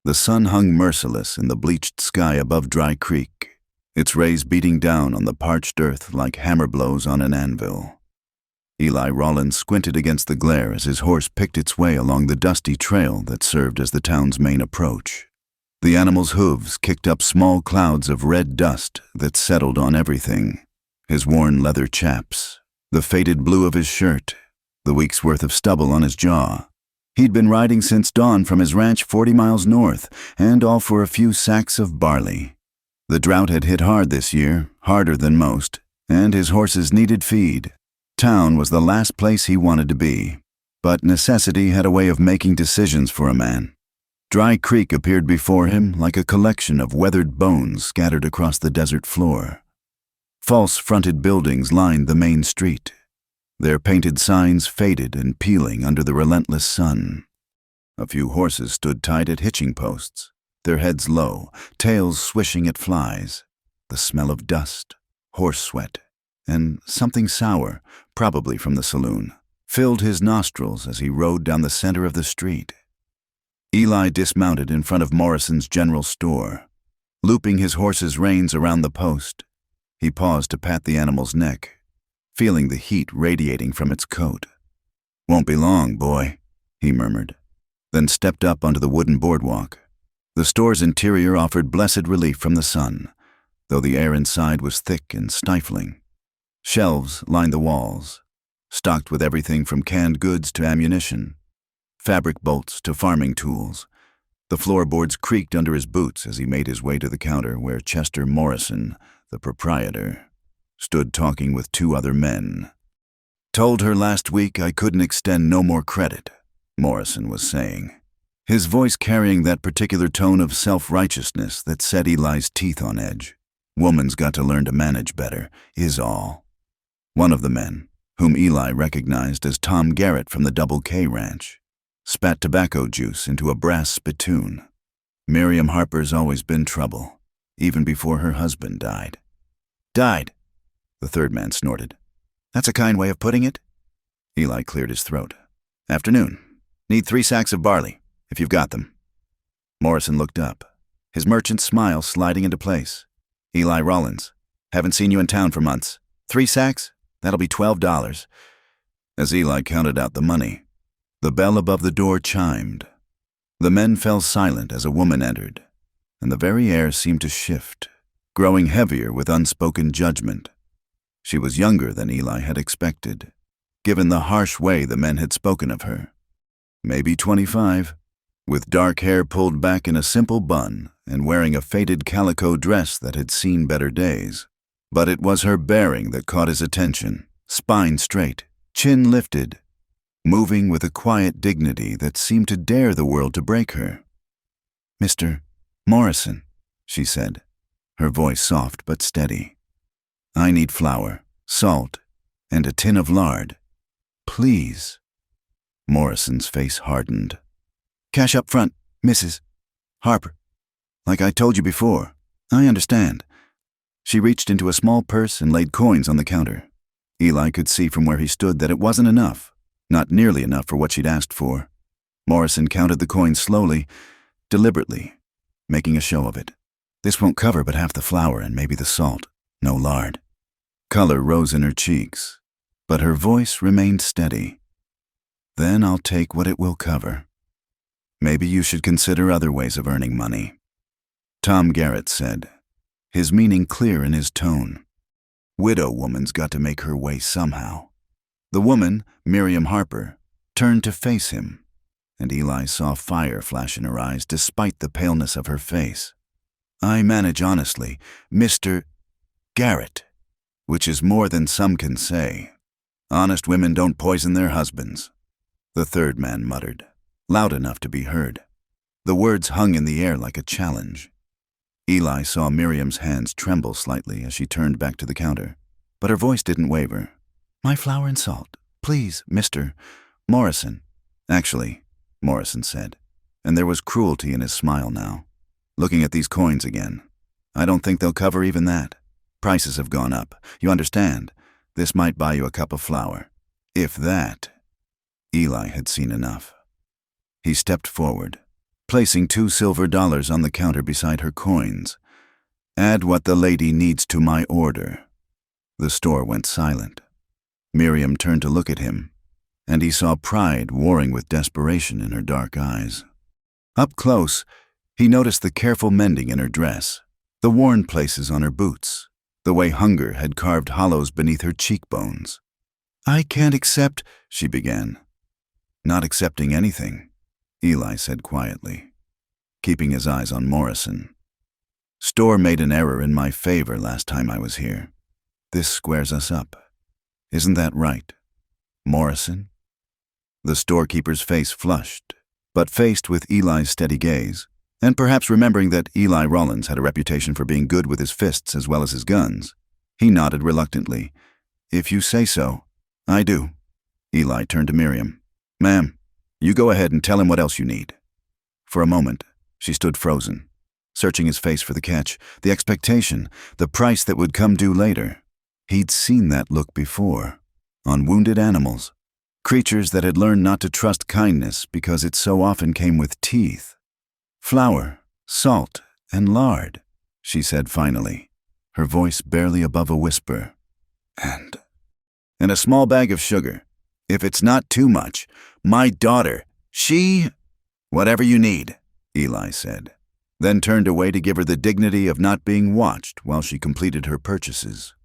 The sun hung merciless in the bleached sky above Dry Creek, its rays beating down on the parched earth like hammer blows on an anvil. Eli Rollins squinted against the glare as his horse picked its way along the dusty trail that served as the town's main approach. The animal's hooves kicked up small clouds of red dust that settled on everything: his worn leather chaps, the faded blue of his shirt, the week's worth of stubble on his jaw. He'd been riding since dawn from his ranch 40 miles north, and all for a few sacks of barley. The drought had hit hard this year, harder than most, and his horses needed feed. Town was the last place he wanted to be, but necessity had a way of making decisions for a man. Dry Creek appeared before him like a collection of weathered bones scattered across the desert floor. False-fronted buildings lined the main street, their painted signs faded and peeling under the relentless sun. A few horses stood tied at hitching posts, their heads low, tails swishing at flies. The smell of dust, horse sweat, and something sour, probably from the saloon, filled his nostrils as he rode down the center of the street. Eli dismounted in front of Morrison's general store. Looping his horse's reins around the post, he paused to pat the animal's neck, feeling the heat radiating from its coat. "Won't be long, boy," he murmured, then stepped up onto the wooden boardwalk. The store's interior offered blessed relief from the sun, though the air inside was thick and stifling. Shelves lined the walls, stocked with everything from canned goods to ammunition, fabric bolts to farming tools. The floorboards creaked under his boots as he made his way to the counter where Chester Morrison, the proprietor, stood talking with two other men. "Told her last week I couldn't extend no more credit," Morrison was saying, his voice carrying that particular tone of self-righteousness that set Eli's teeth on edge. Woman's got to learn to manage better, is all. One of the men, whom Eli recognized as Tom Garrett from the Double K Ranch, spat tobacco juice into a brass spittoon. "Miriam Harper's always been trouble, even before her husband died." "Died?" the third man snorted. "That's a kind way of putting it." Eli cleared his throat. "Afternoon. Need 3 sacks of barley, if you've got them." Morrison looked up, his merchant smile sliding into place. "Eli Rollins. Haven't seen you in town for months. 3 sacks? That'll be $12. As Eli counted out the money, the bell above the door chimed. The men fell silent as a woman entered, and the very air seemed to shift, growing heavier with unspoken judgment. She was younger than Eli had expected, given the harsh way the men had spoken of her. Maybe 25, with dark hair pulled back in a simple bun and wearing a faded calico dress that had seen better days. But it was her bearing that caught his attention, spine straight, chin lifted, moving with a quiet dignity that seemed to dare the world to break her. "Mr. Morrison," she said, her voice soft but steady. "I need flour, salt, and a tin of lard. Please." Morrison's face hardened. "Cash up front, Mrs. Harper. Like I told you before, I understand." She reached into a small purse and laid coins on the counter. Eli could see from where he stood that it wasn't enough, not nearly enough for what she'd asked for. Morrison counted the coins slowly, deliberately, making a show of it. "This won't cover but half the flour and maybe the salt. No lard." Color rose in her cheeks, but her voice remained steady. "Then I'll take what it will cover. Maybe you should consider other ways of earning money," Tom Garrett said, his meaning clear in his tone. "Widow woman's got to make her way somehow." The woman, Miriam Harper, turned to face him, and Eli saw fire flash in her eyes despite the paleness of her face. "I manage honestly, Mr. Garrett, which is more than some can say. Honest women don't poison their husbands," the third man muttered, loud enough to be heard. The words hung in the air like a challenge. Eli saw Miriam's hands tremble slightly as she turned back to the counter, but her voice didn't waver. "My flour and salt, please, Mr. Morrison." "Actually," Morrison said, and there was cruelty in his smile now. "Looking at these coins again, I don't think they'll cover even that. Prices have gone up. You understand? This might buy you a cup of flour. If that." Eli had seen enough. He stepped forward, placing $2 silver on the counter beside her coins. "Add what the lady needs to my order." The store went silent. Miriam turned to look at him, and he saw pride warring with desperation in her dark eyes. Up close, he noticed the careful mending in her dress, the worn places on her boots, the way hunger had carved hollows beneath her cheekbones. "I can't accept," she began. "Not accepting anything," Eli said quietly, keeping his eyes on Morrison. "Store made an error in my favor last time I was here. This squares us up. Isn't that right, Morrison?" The storekeeper's face flushed, but faced with Eli's steady gaze, and perhaps remembering that Eli Rollins had a reputation for being good with his fists as well as his guns, he nodded reluctantly. "If you say so, I do." Eli turned to Miriam. "Ma'am, you go ahead and tell him what else you need." For a moment, she stood frozen, searching his face for the catch, the expectation, the price that would come due later. He'd seen that look before, on wounded animals, creatures that had learned not to trust kindness because it so often came with teeth. "Flour, salt, and lard," she said finally, her voice barely above a whisper. And a small bag of sugar. If it's not too much, my daughter, she—" "Whatever you need," Eli said, then turned away to give her the dignity of not being watched while she completed her purchases.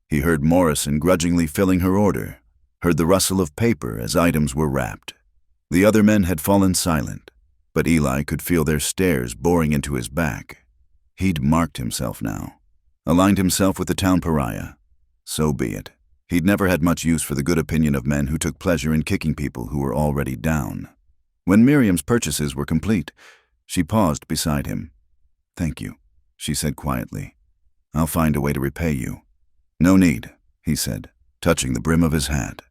He heard Morrison grudgingly filling her order, heard the rustle of paper as items were wrapped. The other men had fallen silent, but Eli could feel their stares boring into his back. He'd marked himself now, aligned himself with the town pariah. So be it. He'd never had much use for the good opinion of men who took pleasure in kicking people who were already down. When Miriam's purchases were complete, she paused beside him. "Thank you," she said quietly. "I'll find a way to repay you." "No need," he said, touching the brim of his hat.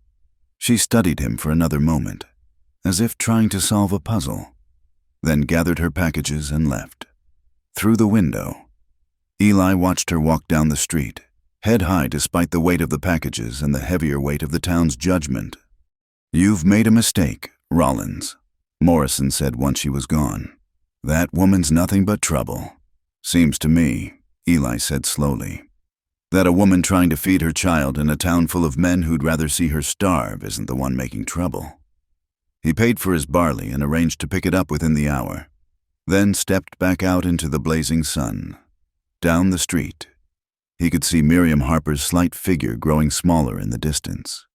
She studied him for another moment, as if trying to solve a puzzle, then gathered her packages and left. Through the window, Eli watched her walk down the street, head high despite the weight of the packages and the heavier weight of the town's judgment. "You've made a mistake, Rollins," Morrison said once she was gone. "That woman's nothing but trouble." "Seems to me," Eli said slowly, "that a woman trying to feed her child in a town full of men who'd rather see her starve isn't the one making trouble." He paid for his barley and arranged to pick it up within the hour, then stepped back out into the blazing sun. Down the street, he could see Miriam Harper's slight figure growing smaller in the distance,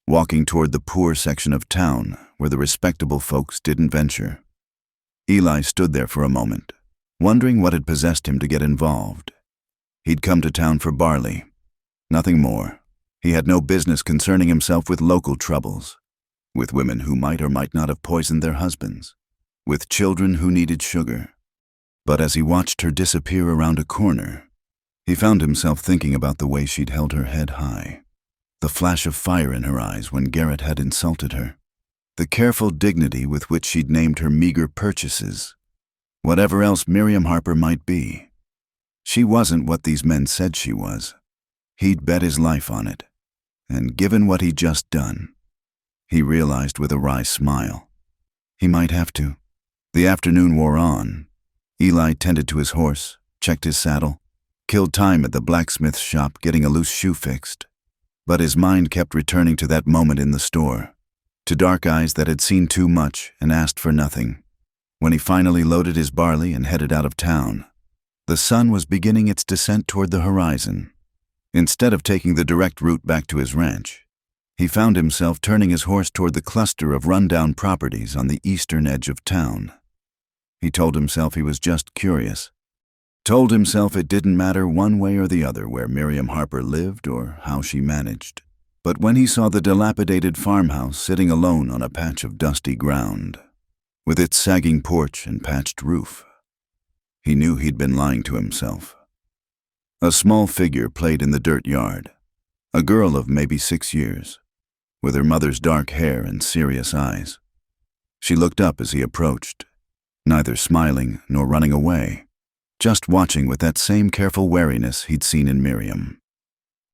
walking toward the poor section of town where the respectable folks didn't venture. Eli stood there for a moment, wondering what had possessed him to get involved. He'd come to town for barley, nothing more. He had no business concerning himself with local troubles, with women who might or might not have poisoned their husbands, with children who needed sugar. But as he watched her disappear around a corner, he found himself thinking about the way she'd held her head high, the flash of fire in her eyes when Garrett had insulted her, the careful dignity with which she'd named her meager purchases. Whatever else Miriam Harper might be, she wasn't what these men said she was. He'd bet his life on it, and given what he'd just done, he realized with a wry smile, he might have to. The afternoon wore on. Eli tended to his horse, checked his saddle, killed time at the blacksmith's shop getting a loose shoe fixed. But his mind kept returning to that moment in the store, to dark eyes that had seen too much and asked for nothing. When he finally loaded his barley and headed out of town, the sun was beginning its descent toward the horizon. Instead of taking the direct route back to his ranch, he found himself turning his horse toward the cluster of rundown properties on the eastern edge of town. He told himself he was just curious, told himself it didn't matter one way or the other where Miriam Harper lived or how she managed. But when he saw the dilapidated farmhouse sitting alone on a patch of dusty ground, with its sagging porch and patched roof, he knew he'd been lying to himself. A small figure played in the dirt yard, a girl of maybe 6 years, with her mother's dark hair and serious eyes. She looked up as he approached, neither smiling nor running away, just watching with that same careful wariness he'd seen in Miriam.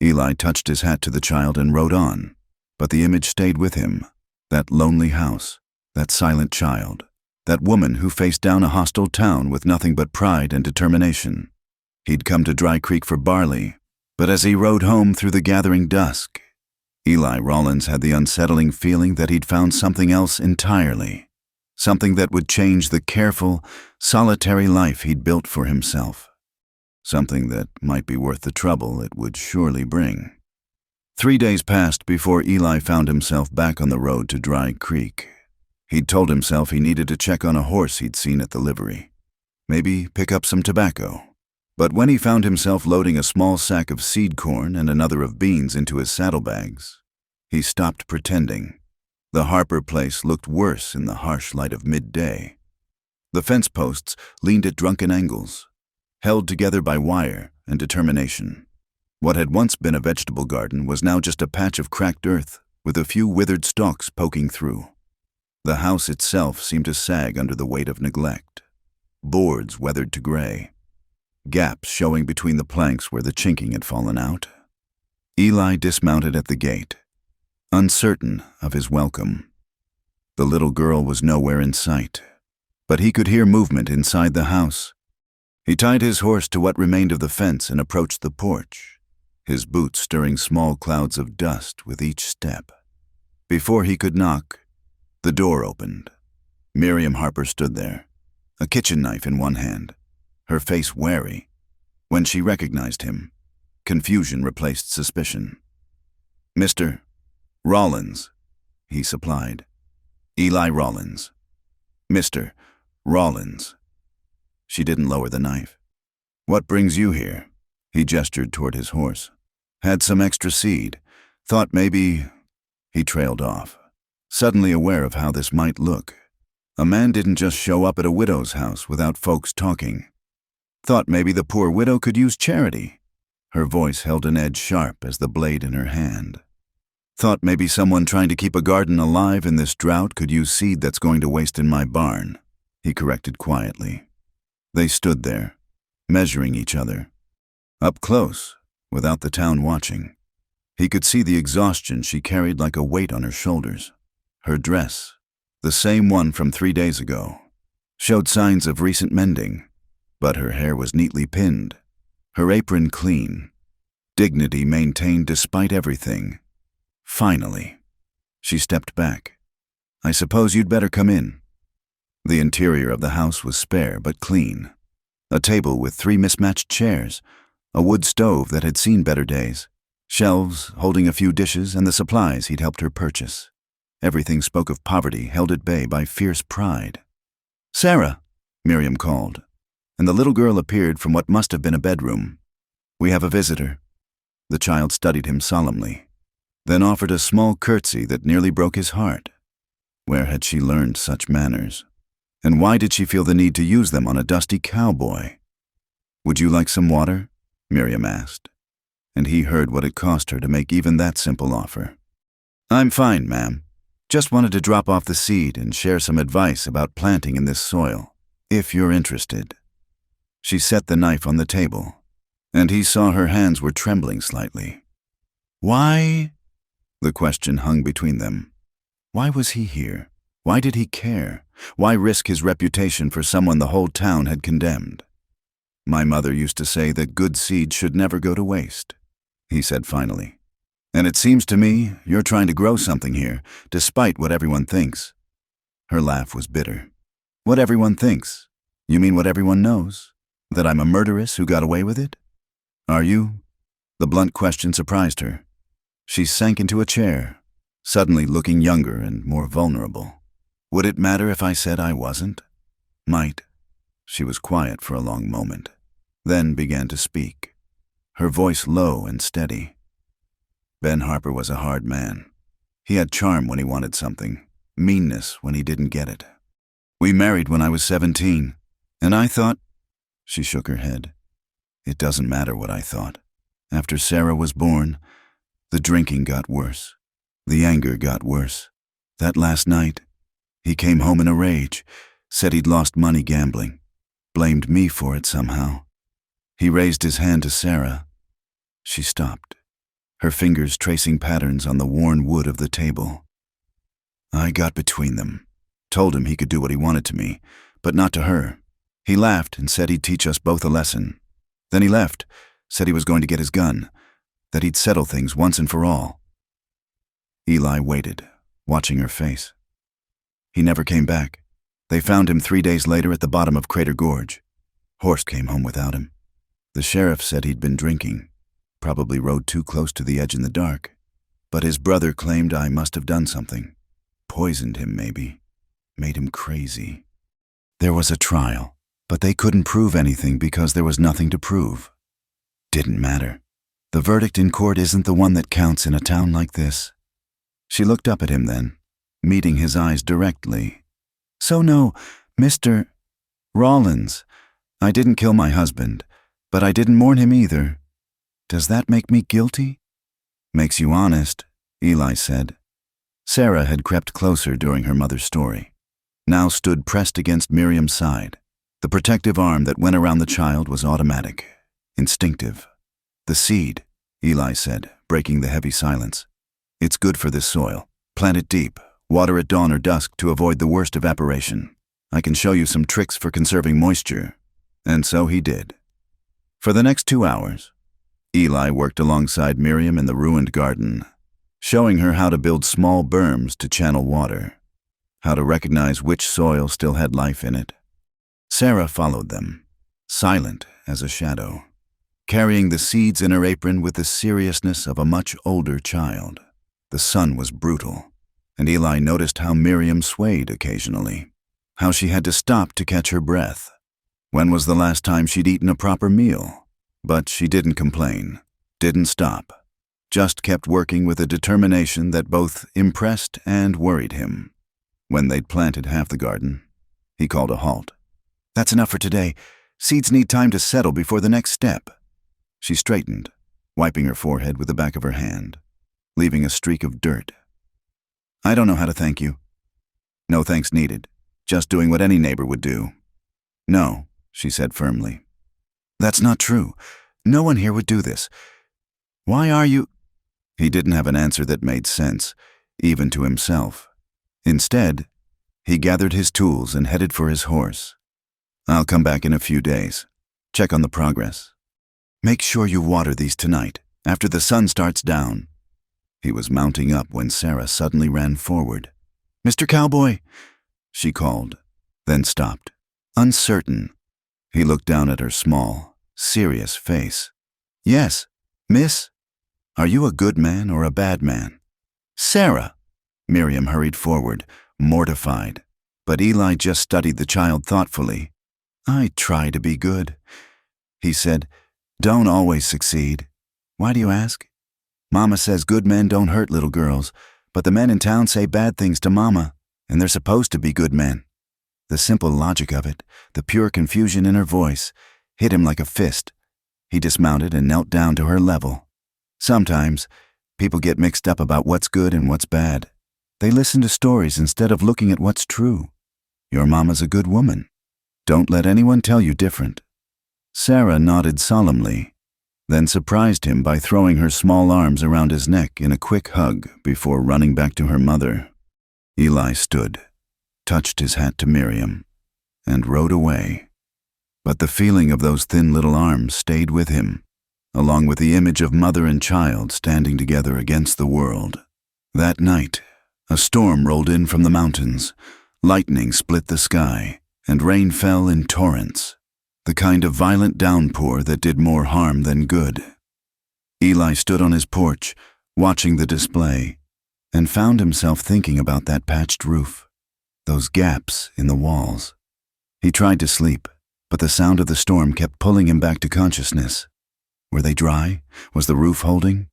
Eli touched his hat to the child and rode on, but the image stayed with him, that lonely house, that silent child, that woman who faced down a hostile town with nothing but pride and determination. He'd come to Dry Creek for barley, but as he rode home through the gathering dusk, Eli Rollins had the unsettling feeling that he'd found something else entirely, something that would change the careful, solitary life he'd built for himself, something that might be worth the trouble it would surely bring. 3 days passed before Eli found himself back on the road to Dry Creek. He'd told himself he needed to check on a horse he'd seen at the livery, maybe pick up some tobacco. But when he found himself loading a small sack of seed corn and another of beans into his saddlebags, he stopped pretending. The Harper place looked worse in the harsh light of midday. The fence posts leaned at drunken angles, held together by wire and determination. What had once been a vegetable garden was now just a patch of cracked earth with a few withered stalks poking through. The house itself seemed to sag under the weight of neglect. Boards weathered to gray, gaps showing between the planks where the chinking had fallen out. Eli dismounted at the gate, uncertain of his welcome. The little girl was nowhere in sight, but he could hear movement inside the house. He tied his horse to what remained of the fence and approached the porch, his boots stirring small clouds of dust with each step. Before he could knock, the door opened. Miriam Harper stood there, a kitchen knife in one hand, her face wary. When she recognized him, confusion replaced suspicion. "Mr. Rollins," he supplied. "Eli Rollins. Mr. Rollins." She didn't lower the knife. "What brings you here?" He gestured toward his horse. "Had some extra seed. Thought maybe—" He trailed off, suddenly aware of how this might look. A man didn't just show up at a widow's house without folks talking. Thought maybe the poor widow could use charity. Her voice held an edge sharp as the blade in her hand. Thought maybe someone trying to keep a garden alive in this drought could use seed that's going to waste in my barn, he corrected quietly. They stood there, measuring each other. Up close, without the town watching. He could see the exhaustion she carried like a weight on her shoulders. Her dress, the same one from 3 days ago, showed signs of recent mending, but her hair was neatly pinned, her apron clean, dignity maintained despite everything. Finally, she stepped back. "I suppose you'd better come in." The interior of the house was spare but clean. A table with 3 mismatched chairs, a wood stove that had seen better days, shelves holding a few dishes and the supplies he'd helped her purchase. Everything spoke of poverty held at bay by fierce pride. "Sarah," Miriam called, and the little girl appeared from what must have been a bedroom. "We have a visitor." The child studied him solemnly, then offered a small curtsy that nearly broke his heart. Where had she learned such manners? And why did she feel the need to use them on a dusty cowboy? "Would you like some water?" Miriam asked, and he heard what it cost her to make even that simple offer. "I'm fine, ma'am. Just wanted to drop off the seed and share some advice about planting in this soil, if you're interested." She set the knife on the table, and he saw her hands were trembling slightly. Why? The question hung between them. Why was he here? Why did he care? Why risk his reputation for someone the whole town had condemned? "My mother used to say that good seed should never go to waste," he said finally. "And it seems to me you're trying to grow something here, despite what everyone thinks." Her laugh was bitter. "What everyone thinks? You mean what everyone knows? That I'm a murderess who got away with it? Are you?" The blunt question surprised her. She sank into a chair, suddenly looking younger and more vulnerable. "Would it matter if I said I wasn't?" "Might." She was quiet for a long moment, then began to speak, her voice low and steady. "Ben Harper was a hard man. He had charm when he wanted something, meanness when he didn't get it. We married when I was 17, and I thought—" She shook her head. "It doesn't matter what I thought. After Sarah was born, the drinking got worse. The anger got worse. That last night, he came home in a rage, said he'd lost money gambling, blamed me for it somehow. He raised his hand to Sarah." She stopped, her fingers tracing patterns on the worn wood of the table. "I got between them. Told him he could do what he wanted to me, but not to her. He laughed and said he'd teach us both a lesson. Then he left, said he was going to get his gun, that he'd settle things once and for all. Eli waited, watching her face. He never came back. They found him 3 days later at the bottom of Crater Gorge. Horst came home without him. The sheriff said he'd been drinking, probably rode too close to the edge in the dark. But his brother claimed I must have done something. Poisoned him, maybe. Made him crazy. There was a trial, but they couldn't prove anything because there was nothing to prove. Didn't matter. The verdict in court isn't the one that counts in a town like this. She looked up at him then, meeting his eyes directly. So no, Mr. Rollins, I didn't kill my husband, but I didn't mourn him either. Does that make me guilty? Makes you honest, Eli said. Sarah had crept closer during her mother's story. Now stood pressed against Miriam's side. The protective arm that went around the child was automatic, instinctive. The seed, Eli said, breaking the heavy silence. It's good for this soil. Plant it deep. Water at dawn or dusk to avoid the worst evaporation. I can show you some tricks for conserving moisture. And so he did. For the next 2 hours, Eli worked alongside Miriam in the ruined garden, showing her how to build small berms to channel water, how to recognize which soil still had life in it. Sarah followed them, silent as a shadow, carrying the seeds in her apron with the seriousness of a much older child. The sun was brutal, and Eli noticed how Miriam swayed occasionally, how she had to stop to catch her breath. When was the last time she'd eaten a proper meal? But she didn't complain, didn't stop, just kept working with a determination that both impressed and worried him. When they'd planted half the garden, he called a halt. That's enough for today. Seeds need time to settle before the next step. She straightened, wiping her forehead with the back of her hand, leaving a streak of dirt. I don't know how to thank you. No thanks needed, just doing what any neighbor would do. No, she said firmly. That's not true. No one here would do this. Why are you? He didn't have an answer that made sense, even to himself. Instead, he gathered his tools and headed for his horse. I'll come back in a few days. Check on the progress. Make sure you water these tonight, after the sun starts down. He was mounting up when Sarah suddenly ran forward. Mr. Cowboy, she called, then stopped, uncertain. He looked down at her small, serious face. Yes, miss? Are you a good man or a bad man? Sarah! Miriam hurried forward, mortified. But Eli just studied the child thoughtfully. I try to be good. He said, Don't always succeed. Why do you ask? Mama says good men don't hurt little girls, but the men in town say bad things to Mama, and they're supposed to be good men. The simple logic of it, the pure confusion in her voice, hit him like a fist. He dismounted and knelt down to her level. Sometimes, people get mixed up about what's good and what's bad. They listen to stories instead of looking at what's true. Your mama's a good woman. Don't let anyone tell you different. Sarah nodded solemnly, then surprised him by throwing her small arms around his neck in a quick hug before running back to her mother. Eli stood, touched his hat to Miriam, and rode away. But the feeling of those thin little arms stayed with him, along with the image of mother and child standing together against the world. That night, a storm rolled in from the mountains. Lightning split the sky, and rain fell in torrents, the kind of violent downpour that did more harm than good. Eli stood on his porch, watching the display, and found himself thinking about that patched roof, those gaps in the walls. He tried to sleep, but the sound of the storm kept pulling him back to consciousness. Were they dry? Was the roof holding?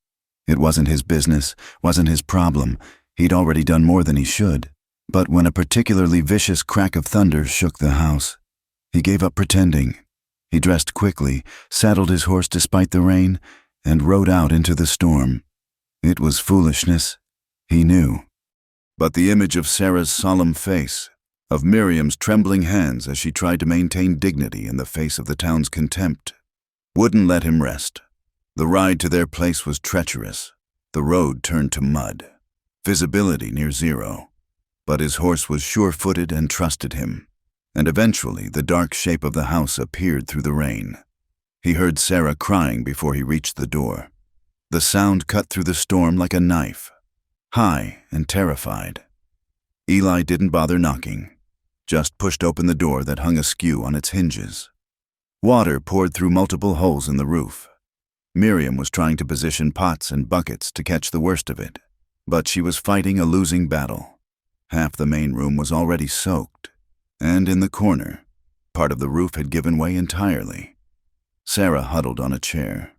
It wasn't his business, wasn't his problem. He'd already done more than he should. But when a particularly vicious crack of thunder shook the house, he gave up pretending. He dressed quickly, saddled his horse despite the rain, and rode out into the storm. It was foolishness, he knew. But the image of Sarah's solemn face, of Miriam's trembling hands as she tried to maintain dignity in the face of the town's contempt, wouldn't let him rest. The ride to their place was treacherous. The road turned to mud. Visibility near zero. But his horse was sure-footed and trusted him, and eventually the dark shape of the house appeared through the rain. He heard Sarah crying before he reached the door. The sound cut through the storm like a knife, high and terrified. Eli didn't bother knocking, just pushed open the door that hung askew on its hinges. Water poured through multiple holes in the roof. Miriam was trying to position pots and buckets to catch the worst of it, but she was fighting a losing battle. Half the main room was already soaked, and in the corner, part of the roof had given way entirely. Sarah huddled on a chair,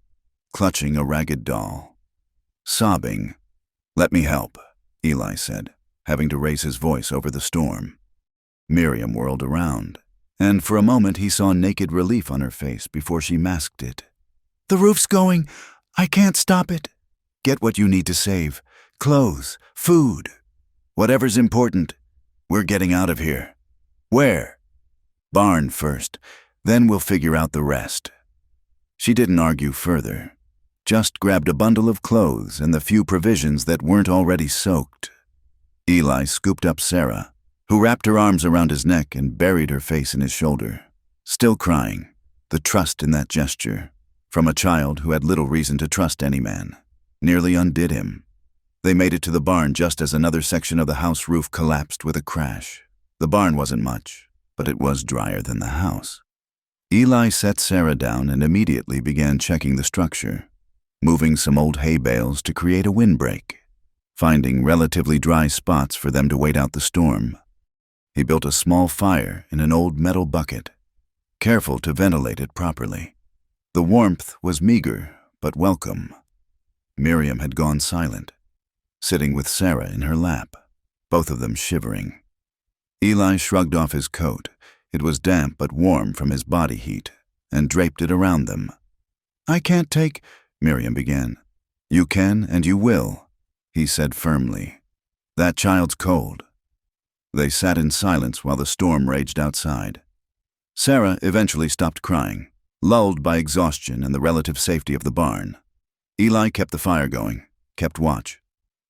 clutching a ragged doll. Sobbing. "Let me help," Eli said, having to raise his voice over the storm. Miriam whirled around, and for a moment he saw naked relief on her face before she masked it. "The roof's going. I can't stop it." "Get what you need to save. Clothes, food. Whatever's important. We're getting out of here." "Where?" "Barn first. Then we'll figure out the rest." She didn't argue further, just grabbed a bundle of clothes and the few provisions that weren't already soaked. Eli scooped up Sarah, who wrapped her arms around his neck and buried her face in his shoulder, still crying, the trust in that gesture, from a child who had little reason to trust any man, nearly undid him. They made it to the barn just as another section of the house roof collapsed with a crash. The barn wasn't much, but it was drier than the house. Eli set Sarah down and immediately began checking the structure, moving some old hay bales to create a windbreak, finding relatively dry spots for them to wait out the storm. He built a small fire in an old metal bucket, careful to ventilate it properly. The warmth was meager, but welcome. Miriam had gone silent, sitting with Sarah in her lap, both of them shivering. Eli shrugged off his coat. It was damp but warm from his body heat, and draped it around them. "I can't take," Miriam began. "You can and you will," he said firmly. "That child's cold." They sat in silence while the storm raged outside. Sarah eventually stopped crying, lulled by exhaustion and the relative safety of the barn. Eli kept the fire going, kept watch.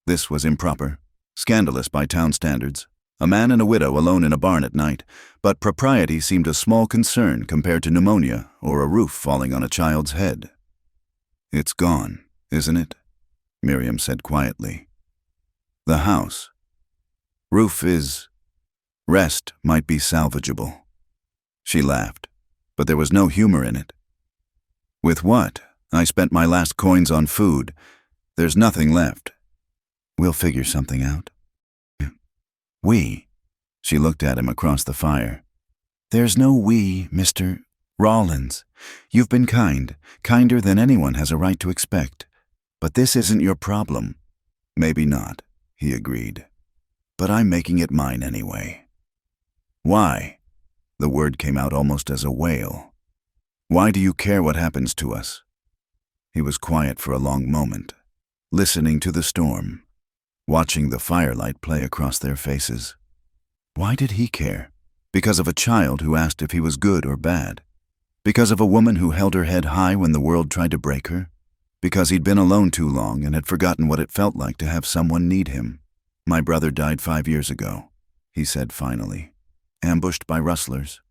This was improper, scandalous by town standards. A man and a widow alone in a barn at night, but propriety seemed a small concern compared to pneumonia or a roof falling on a child's head. "It's gone, isn't it?" Miriam said quietly. "The house. Roof is. Rest might be salvageable." She laughed, but there was no humor in it. "With what? I spent my last coins on food. There's nothing left. We'll figure something out." "We?" She looked at him across the fire. "There's no we, Mr. Rollins. You've been kind, kinder than anyone has a right to expect. But this isn't your problem." "Maybe not," he agreed. "But I'm making it mine anyway." "Why?" The word came out almost as a wail. "Why do you care what happens to us?" He was quiet for a long moment, listening to the storm, watching the firelight play across their faces. Why did he care? Because of a child who asked if he was good or bad? Because of a woman who held her head high when the world tried to break her? Because he'd been alone too long and had forgotten what it felt like to have someone need him? "My brother died 5 years ago," he said finally, "ambushed by rustlers.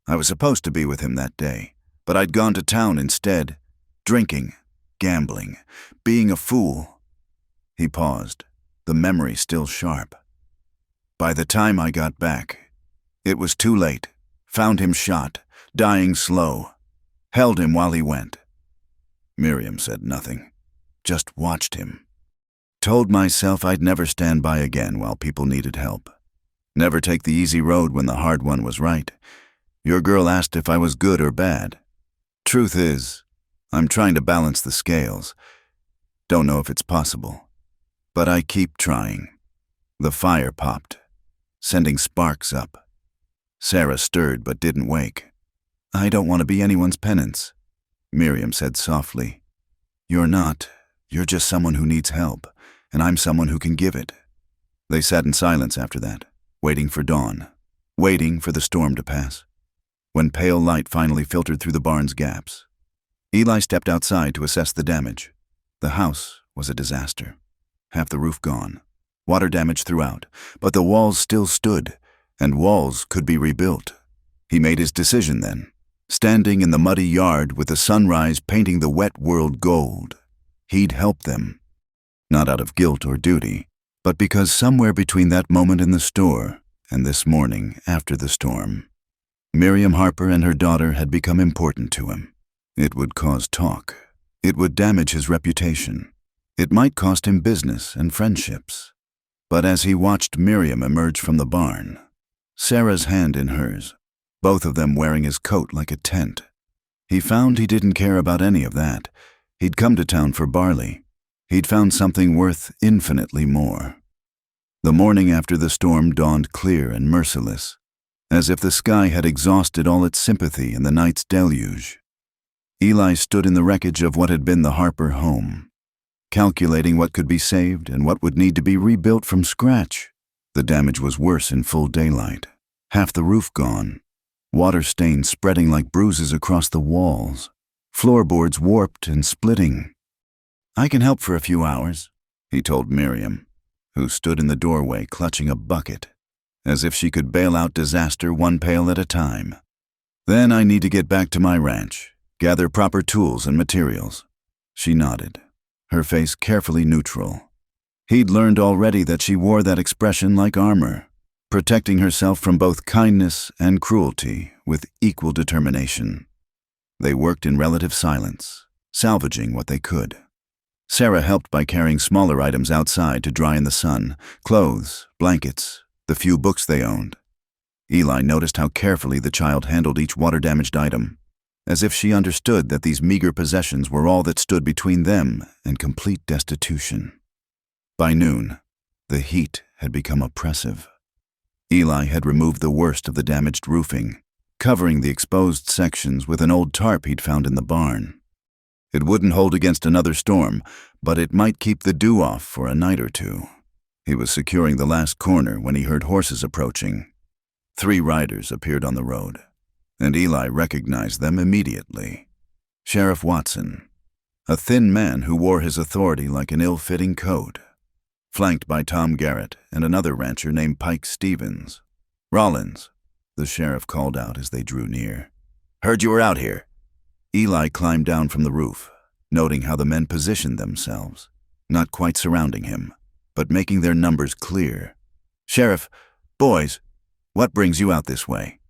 I was supposed to be with him that day, but I'd gone to town instead, drinking, gambling, being a fool." He paused, the memory still sharp. "By the time I got back, it was too late. Found him shot, dying slow. Held him while he went." Miriam said nothing, just watched him. "Told myself I'd never stand by again while people needed help. Never take the easy road when the hard one was right. Your girl asked if I was good or bad. Truth is, I'm trying to balance the scales. Don't know if it's possible. But I keep trying." The fire popped, sending sparks up. Sarah stirred but didn't wake. "I don't want to be anyone's penance," Miriam said softly. "You're not. You're just someone who needs help, and I'm someone who can give it." They sat in silence after that, waiting for dawn, waiting for the storm to pass. When pale light finally filtered through the barn's gaps, Eli stepped outside to assess the damage. The house was a disaster. Half the roof gone, Water damage throughout, but the walls still stood, and walls could be rebuilt. He made his decision then, standing in the muddy yard with the sunrise painting the wet world gold. He'd help them, not out of guilt or duty, but because somewhere between that moment in the store and this morning after the storm, Miriam Harper and her daughter had become important to him. It would cause talk. It would damage his reputation. It might cost him business and friendships. But as he watched Miriam emerge from the barn, Sarah's hand in hers, both of them wearing his coat like a tent, he found he didn't care about any of that. He'd come to town for barley. He'd found something worth infinitely more. The morning after the storm dawned clear and merciless, as if the sky had exhausted all its sympathy in the night's deluge. Eli stood in the wreckage of what had been the Harper home, calculating what could be saved and what would need to be rebuilt from scratch. The damage was worse in full daylight. Half the roof gone, water stains spreading like bruises across the walls, floorboards warped and splitting. "I can help for a few hours," he told Miriam, who stood in the doorway clutching a bucket, as if she could bail out disaster one pail at a time. "Then I need to get back to my ranch, gather proper tools and materials." She nodded, her face carefully neutral. He'd learned already that she wore that expression like armor, protecting herself from both kindness and cruelty with equal determination. They worked in relative silence, salvaging what they could. Sarah helped by carrying smaller items outside to dry in the sun, clothes, blankets, the few books they owned. Eli noticed how carefully the child handled each water-damaged item, as if she understood that these meager possessions were all that stood between them and complete destitution. By noon, the heat had become oppressive. Eli had removed the worst of the damaged roofing, covering the exposed sections with an old tarp he'd found in the barn. It wouldn't hold against another storm, but it might keep the dew off for a night or two. He was securing the last corner when he heard horses approaching. 3 riders appeared on the road, and Eli recognized them immediately. Sheriff Watson, a thin man who wore his authority like an ill-fitting coat, flanked by Tom Garrett and another rancher named Pike Stevens. "Rollins," the sheriff called out as they drew near. "Heard you were out here." Eli climbed down from the roof, noting how the men positioned themselves, not quite surrounding him, but making their numbers clear. "Sheriff, boys, what brings you out this way?"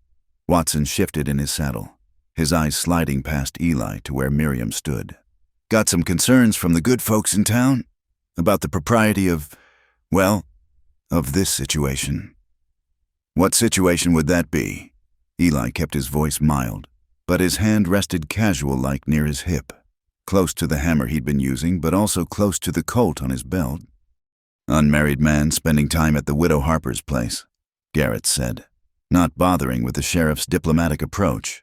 Watson shifted in his saddle, his eyes sliding past Eli to where Miriam stood. "Got some concerns from the good folks in town about the propriety of this situation." "What situation would that be?" Eli kept his voice mild, but his hand rested casual-like near his hip, close to the hammer he'd been using, but also close to the Colt on his belt. "Unmarried man spending time at the widow Harper's place," Garrett said, not bothering with the sheriff's diplomatic approach.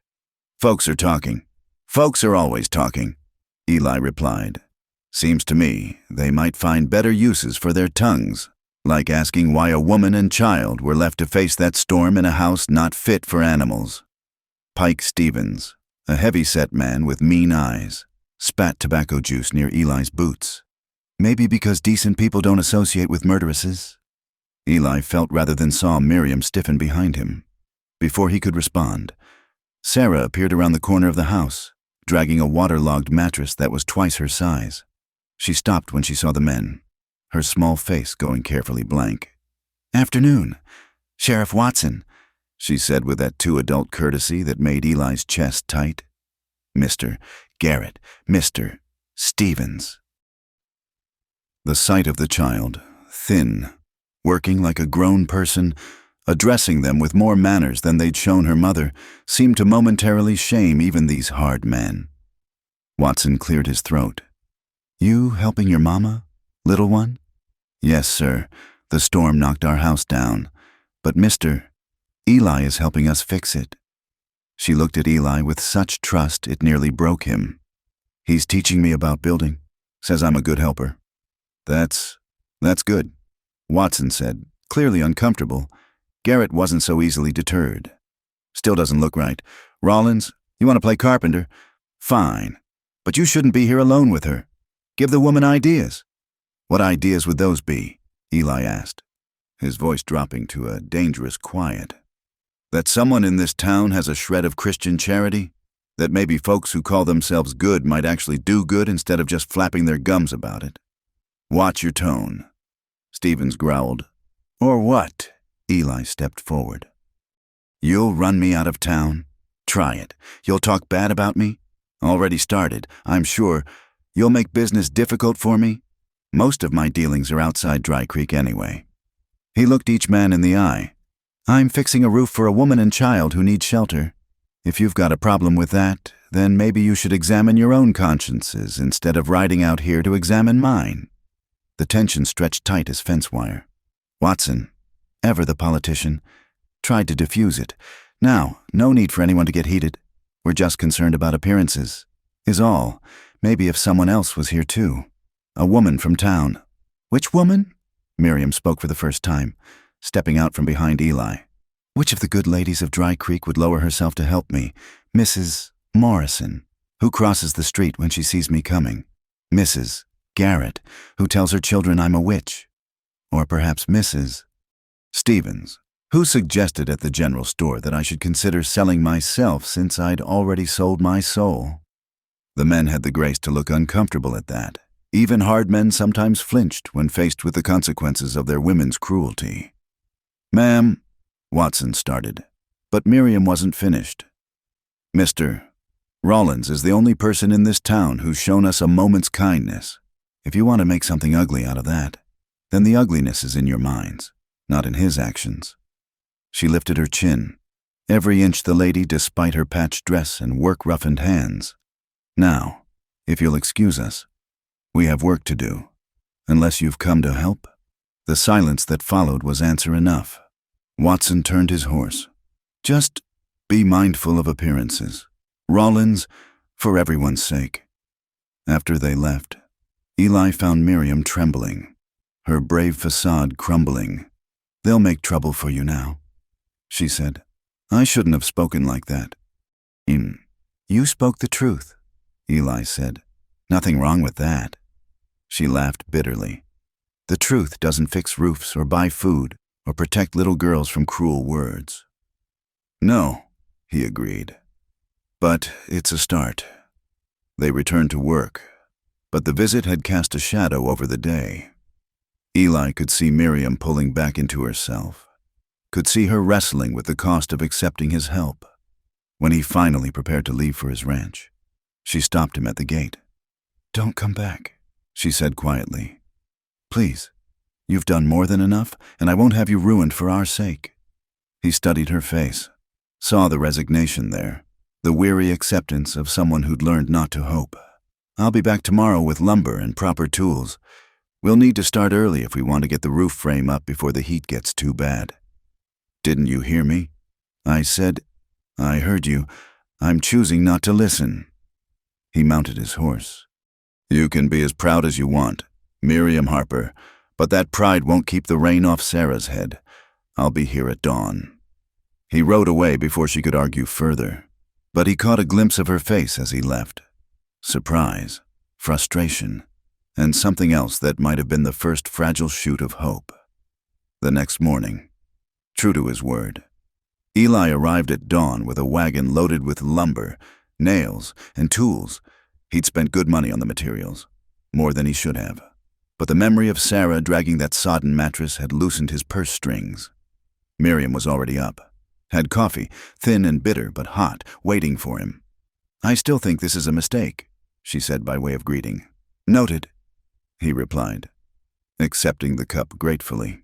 "Folks are talking. Folks are always talking," Eli replied. "Seems to me they might find better uses for their tongues, like asking why a woman and child were left to face that storm in a house not fit for animals." Pike Stevens, a heavy-set man with mean eyes, spat tobacco juice near Eli's boots. "Maybe because decent people don't associate with murderesses." Eli felt rather than saw Miriam stiffen behind him. Before he could respond, Sarah appeared around the corner of the house, dragging a waterlogged mattress that was twice her size. She stopped when she saw the men, her small face going carefully blank. "Afternoon, Sheriff Watson," she said with that too-adult courtesy that made Eli's chest tight. "Mr. Garrett, Mr. Stevens." The sight of the child, thin, working like a grown person, addressing them with more manners than they'd shown her mother, seemed to momentarily shame even these hard men. Watson cleared his throat. "You helping your mama, little one?" "Yes, sir. The storm knocked our house down. But Eli is helping us fix it." She looked at Eli with such trust it nearly broke him. "He's teaching me about building. Says I'm a good helper." That's good," Watson said, clearly uncomfortable. Garrett wasn't so easily deterred. "Still doesn't look right. Rollins, you want to play carpenter? Fine. But you shouldn't be here alone with her. Give the woman ideas." "What ideas would those be?" Eli asked, his voice dropping to a dangerous quiet. That someone in this town has a shred of Christian charity? That maybe folks who call themselves good might actually do good instead of just flapping their gums about it? Watch your tone, Stevens growled. Or what? Eli stepped forward. You'll run me out of town? Try it. You'll talk bad about me? Already started, I'm sure. You'll make business difficult for me? Most of my dealings are outside Dry Creek anyway. He looked each man in the eye. I'm fixing a roof for a woman and child who need shelter. If you've got a problem with that, then maybe you should examine your own consciences instead of riding out here to examine mine. The tension stretched tight as fence wire. Watson, ever the politician, tried to diffuse it. Now, no need for anyone to get heated. We're just concerned about appearances, is all. Maybe if someone else was here too. A woman from town. Which woman? Miriam spoke for the first time, stepping out from behind Eli. Which of the good ladies of Dry Creek would lower herself to help me? Mrs. Morrison, who crosses the street when she sees me coming. Mrs. Garrett, who tells her children I'm a witch. Or perhaps Mrs. Stevens, who suggested at the general store that I should consider selling myself since I'd already sold my soul. The men had the grace to look uncomfortable at that. Even hard men sometimes flinched when faced with the consequences of their women's cruelty. Ma'am, Watson started, but Miriam wasn't finished. Mr. Rollins is the only person in this town who's shown us a moment's kindness. If you want to make something ugly out of that, then the ugliness is in your minds, not in his actions. She lifted her chin, every inch the lady despite her patched dress and work-roughened hands. Now, if you'll excuse us, we have work to do. Unless you've come to help? The silence that followed was answer enough. Watson turned his horse. Just be mindful of appearances. Rollins, for everyone's sake. After they left, Eli found Miriam trembling, her brave facade crumbling. They'll make trouble for you now, she said. I shouldn't have spoken like that. You spoke the truth, Eli said. Nothing wrong with that. She laughed bitterly. The truth doesn't fix roofs or buy food or protect little girls from cruel words. No, he agreed. But it's a start. They returned to work, but the visit had cast a shadow over the day. Eli could see Miriam pulling back into herself, could see her wrestling with the cost of accepting his help. When he finally prepared to leave for his ranch, she stopped him at the gate. Don't come back, she said quietly. Please, you've done more than enough, and I won't have you ruined for our sake. He studied her face, saw the resignation there, the weary acceptance of someone who'd learned not to hope. I'll be back tomorrow with lumber and proper tools. We'll need to start early if we want to get the roof frame up before the heat gets too bad. Didn't you hear me? I said, I heard you. I'm choosing not to listen. He mounted his horse. You can be as proud as you want, Miriam Harper, but that pride won't keep the rain off Sarah's head. I'll be here at dawn. He rode away before she could argue further, but he caught a glimpse of her face as he left. Surprise, frustration, and something else that might have been the first fragile shoot of hope. The next morning, true to his word, Eli arrived at dawn with a wagon loaded with lumber, nails, and tools. He'd spent good money on the materials, more than he should have. But the memory of Sarah dragging that sodden mattress had loosened his purse strings. Miriam was already up, had coffee, thin and bitter but hot, waiting for him. I still think this is a mistake, she said by way of greeting. Noted, he replied, accepting the cup gratefully.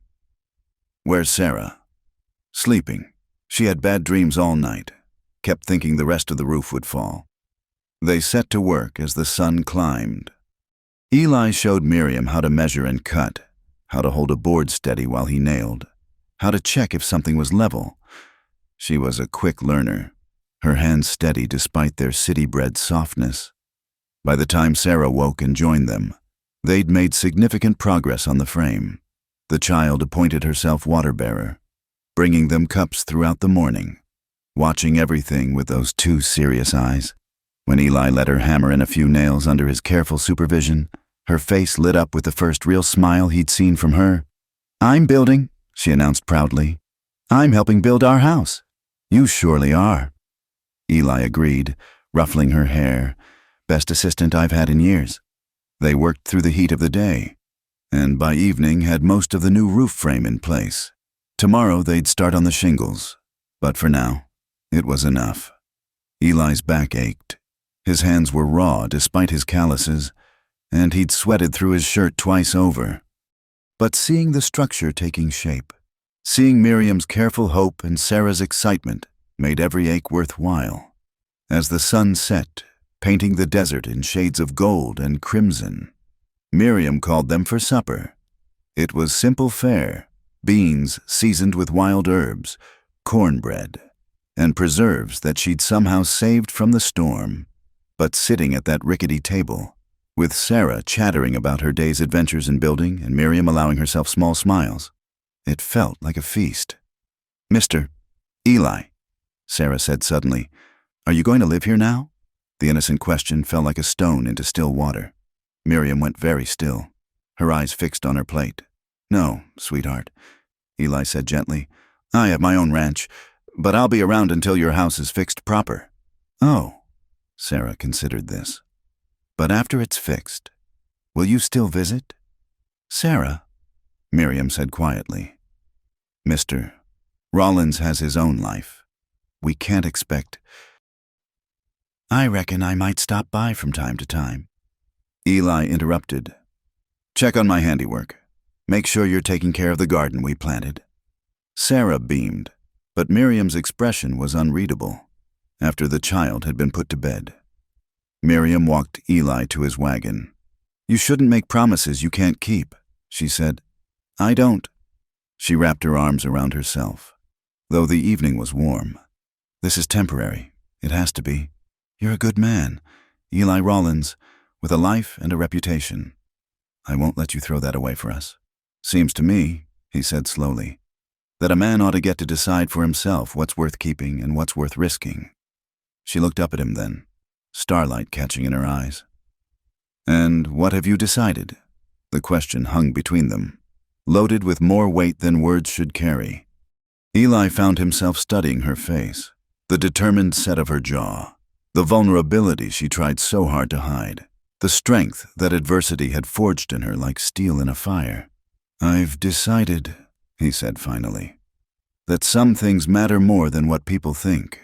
Where's Sarah? Sleeping. She had bad dreams all night, kept thinking the rest of the roof would fall. They set to work as the sun climbed. Eli showed Miriam how to measure and cut, how to hold a board steady while he nailed, how to check if something was level. She was a quick learner, her hands steady despite their city-bred softness. By the time Sarah woke and joined them, they'd made significant progress on the frame. The child appointed herself water-bearer, bringing them cups throughout the morning, watching everything with those two serious eyes. When Eli let her hammer in a few nails under his careful supervision, her face lit up with the first real smile he'd seen from her. "I'm building," she announced proudly. "I'm helping build our house." "You surely are." Eli agreed, ruffling her hair. "Best assistant I've had in years." They worked through the heat of the day, and by evening had most of the new roof frame in place. Tomorrow they'd start on the shingles, but for now, it was enough. Eli's back ached. His hands were raw despite his calluses, and he'd sweated through his shirt twice over. But seeing the structure taking shape, seeing Miriam's careful hope and Sarah's excitement made every ache worthwhile. As the sun set, painting the desert in shades of gold and crimson, Miriam called them for supper. It was simple fare, beans seasoned with wild herbs, cornbread, and preserves that she'd somehow saved from the storm. But sitting at that rickety table, with Sarah chattering about her day's adventures in building and Miriam allowing herself small smiles, it felt like a feast. "Mr. Eli," Sarah said suddenly, "are you going to live here now?" The innocent question fell like a stone into still water. Miriam went very still, her eyes fixed on her plate. "No, sweetheart," Eli said gently. "I have my own ranch, but I'll be around until your house is fixed proper." "Oh," Sarah considered this. "But after it's fixed, will you still visit?" "Sarah," Miriam said quietly, "Mr. Rollins has his own life. We can't expect—" "I reckon I might stop by from time to time." Eli interrupted. "Check on my handiwork. Make sure you're taking care of the garden we planted." Sarah beamed, but Miriam's expression was unreadable after the child had been put to bed. Miriam walked Eli to his wagon. "You shouldn't make promises you can't keep," she said. "I don't." She wrapped her arms around herself, though the evening was warm. "This is temporary. It has to be. You're a good man, Eli Rollins, with a life and a reputation. I won't let you throw that away for us. Seems to me," he said slowly, "that a man ought to get to decide for himself what's worth keeping and what's worth risking." She looked up at him then, starlight catching in her eyes. "And what have you decided?" The question hung between them, loaded with more weight than words should carry. Eli found himself studying her face, the determined set of her jaw, the vulnerability she tried so hard to hide, the strength that adversity had forged in her like steel in a fire. "I've decided," he said finally, "that some things matter more than what people think,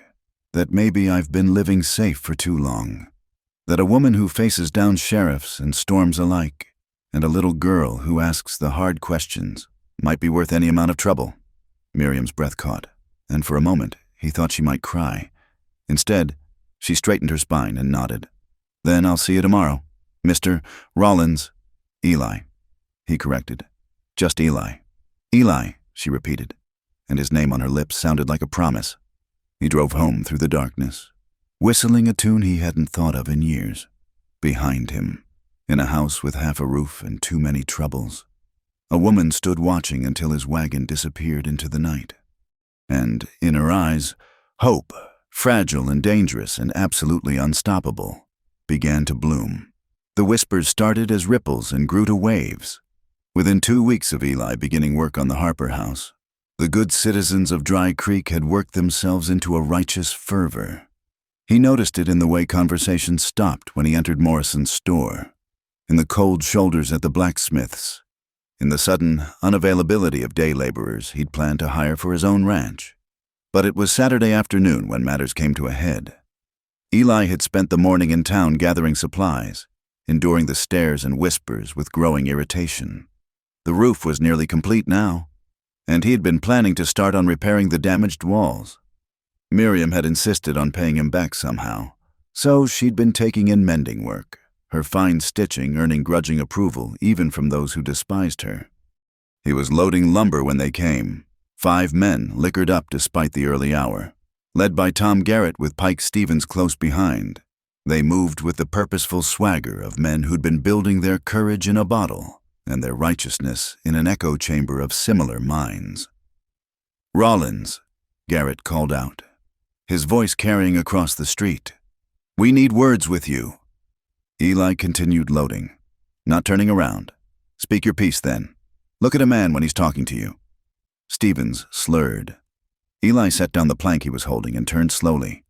that maybe I've been living safe for too long, that a woman who faces down sheriffs and storms alike, and a little girl who asks the hard questions might be worth any amount of trouble." Miriam's breath caught, and for a moment he thought she might cry. Instead, she straightened her spine and nodded. "Then I'll see you tomorrow, Mr. Rollins." "Eli," he corrected. "Just Eli." "Eli," she repeated, and his name on her lips sounded like a promise. He drove home through the darkness, whistling a tune he hadn't thought of in years. Behind him, in a house with half a roof and too many troubles, a woman stood watching until his wagon disappeared into the night. And in her eyes, hope, fragile and dangerous and absolutely unstoppable, began to bloom. The whispers started as ripples and grew to waves. Within 2 weeks of Eli beginning work on the Harper house, the good citizens of Dry Creek had worked themselves into a righteous fervor. He noticed it in the way conversation stopped when he entered Morrison's store, in the cold shoulders at the blacksmith's, in the sudden unavailability of day laborers he'd planned to hire for his own ranch. But it was Saturday afternoon when matters came to a head. Eli had spent the morning in town gathering supplies, enduring the stares and whispers with growing irritation. The roof was nearly complete now, and he had been planning to start on repairing the damaged walls. Miriam had insisted on paying him back somehow, so she'd been taking in mending work, her fine stitching earning grudging approval even from those who despised her. He was loading lumber when they came, 5 men liquored up despite the early hour. Led by Tom Garrett with Pike Stevens close behind, they moved with the purposeful swagger of men who'd been building their courage in a bottle and their righteousness in an echo chamber of similar minds. "Rollins," Garrett called out, his voice carrying across the street. "We need words with you." Eli continued loading, not turning around. "Speak your piece then." Look at a man when he's talking to you." Stevens slurred. Eli set down the plank he was holding and turned slowly.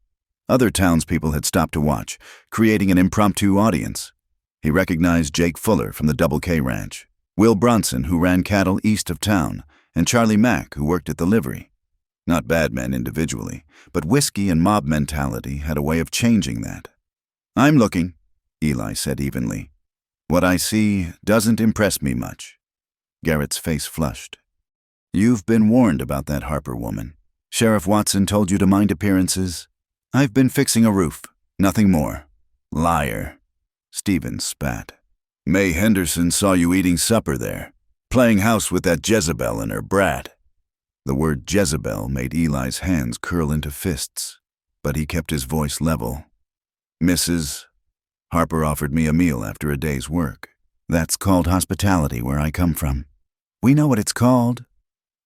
Other townspeople had stopped to watch, creating an impromptu audience. He recognized Jake Fuller from the Double K Ranch, Will Bronson, who ran cattle east of town, and Charlie Mack, who worked at the livery. Not bad men individually, but whiskey and mob mentality had a way of changing that. "I'm looking," Eli said evenly. "What I see doesn't impress me much." Garrett's face flushed. "You've been warned about that Harper woman. Sheriff Watson told you to mind appearances. I've been fixing a roof, nothing more." "Liar," Stevens spat. "May Henderson saw you eating supper there, playing house with that Jezebel and her brat." The word Jezebel made Eli's hands curl into fists, but he kept his voice level. "Mrs. Harper offered me a meal after a day's work. That's called hospitality where I come from." "We know what it's called."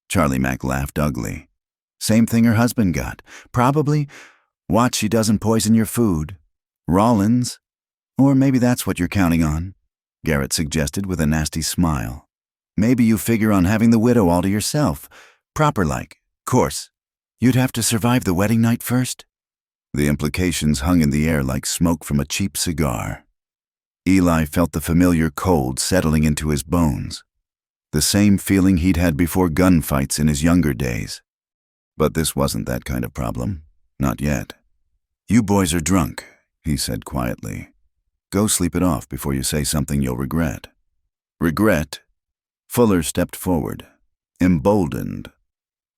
Charlie Mack laughed ugly. "Same thing her husband got. Probably, watch she doesn't poison your food. Rollins. Or maybe that's what you're counting on," Garrett suggested with a nasty smile. "Maybe you figure on having the widow all to yourself. Proper-like. Course. You'd have to survive the wedding night first." The implications hung in the air like smoke from a cheap cigar. Eli felt the familiar cold settling into his bones. The same feeling he'd had before gunfights in his younger days. But this wasn't that kind of problem. Not yet. "You boys are drunk," he said quietly. "Go sleep it off before you say something you'll regret." "Regret?" Fuller stepped forward, emboldened.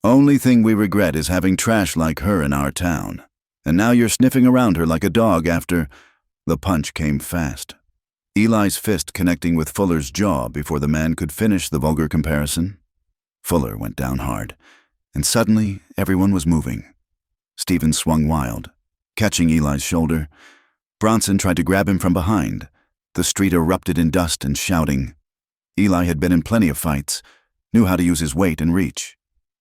"Only thing we regret is having trash like her in our town. And now you're sniffing around her like a dog after—" The punch came fast. Eli's fist connecting with Fuller's jaw before the man could finish the vulgar comparison. Fuller went down hard, and suddenly everyone was moving. Stevens swung wild, catching Eli's shoulder. Bronson tried to grab him from behind. The street erupted in dust and shouting. Eli had been in plenty of fights, knew how to use his weight and reach.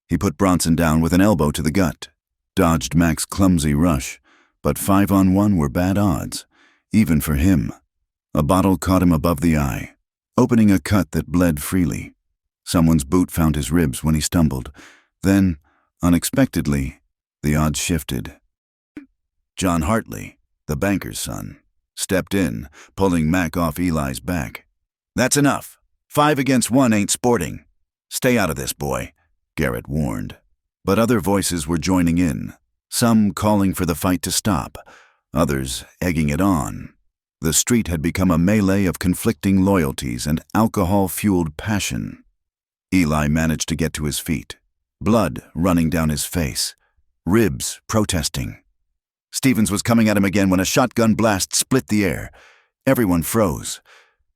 He put Bronson down with an elbow to the gut, dodged Mac's clumsy rush, but 5-on-1 were bad odds, even for him. A bottle caught him above the eye, opening a cut that bled freely. Someone's boot found his ribs when he stumbled. Then, unexpectedly, the odds shifted. John Hartley, the banker's son, stepped in, pulling Mac off Eli's back. "That's enough. 5 against 1 ain't sporting. Stay out of this, boy," Garrett warned. But other voices were joining in, some calling for the fight to stop, others egging it on. The street had become a melee of conflicting loyalties and alcohol-fueled passion. Eli managed to get to his feet, blood running down his face, ribs protesting. Stevens was coming at him again when a shotgun blast split the air. Everyone froze.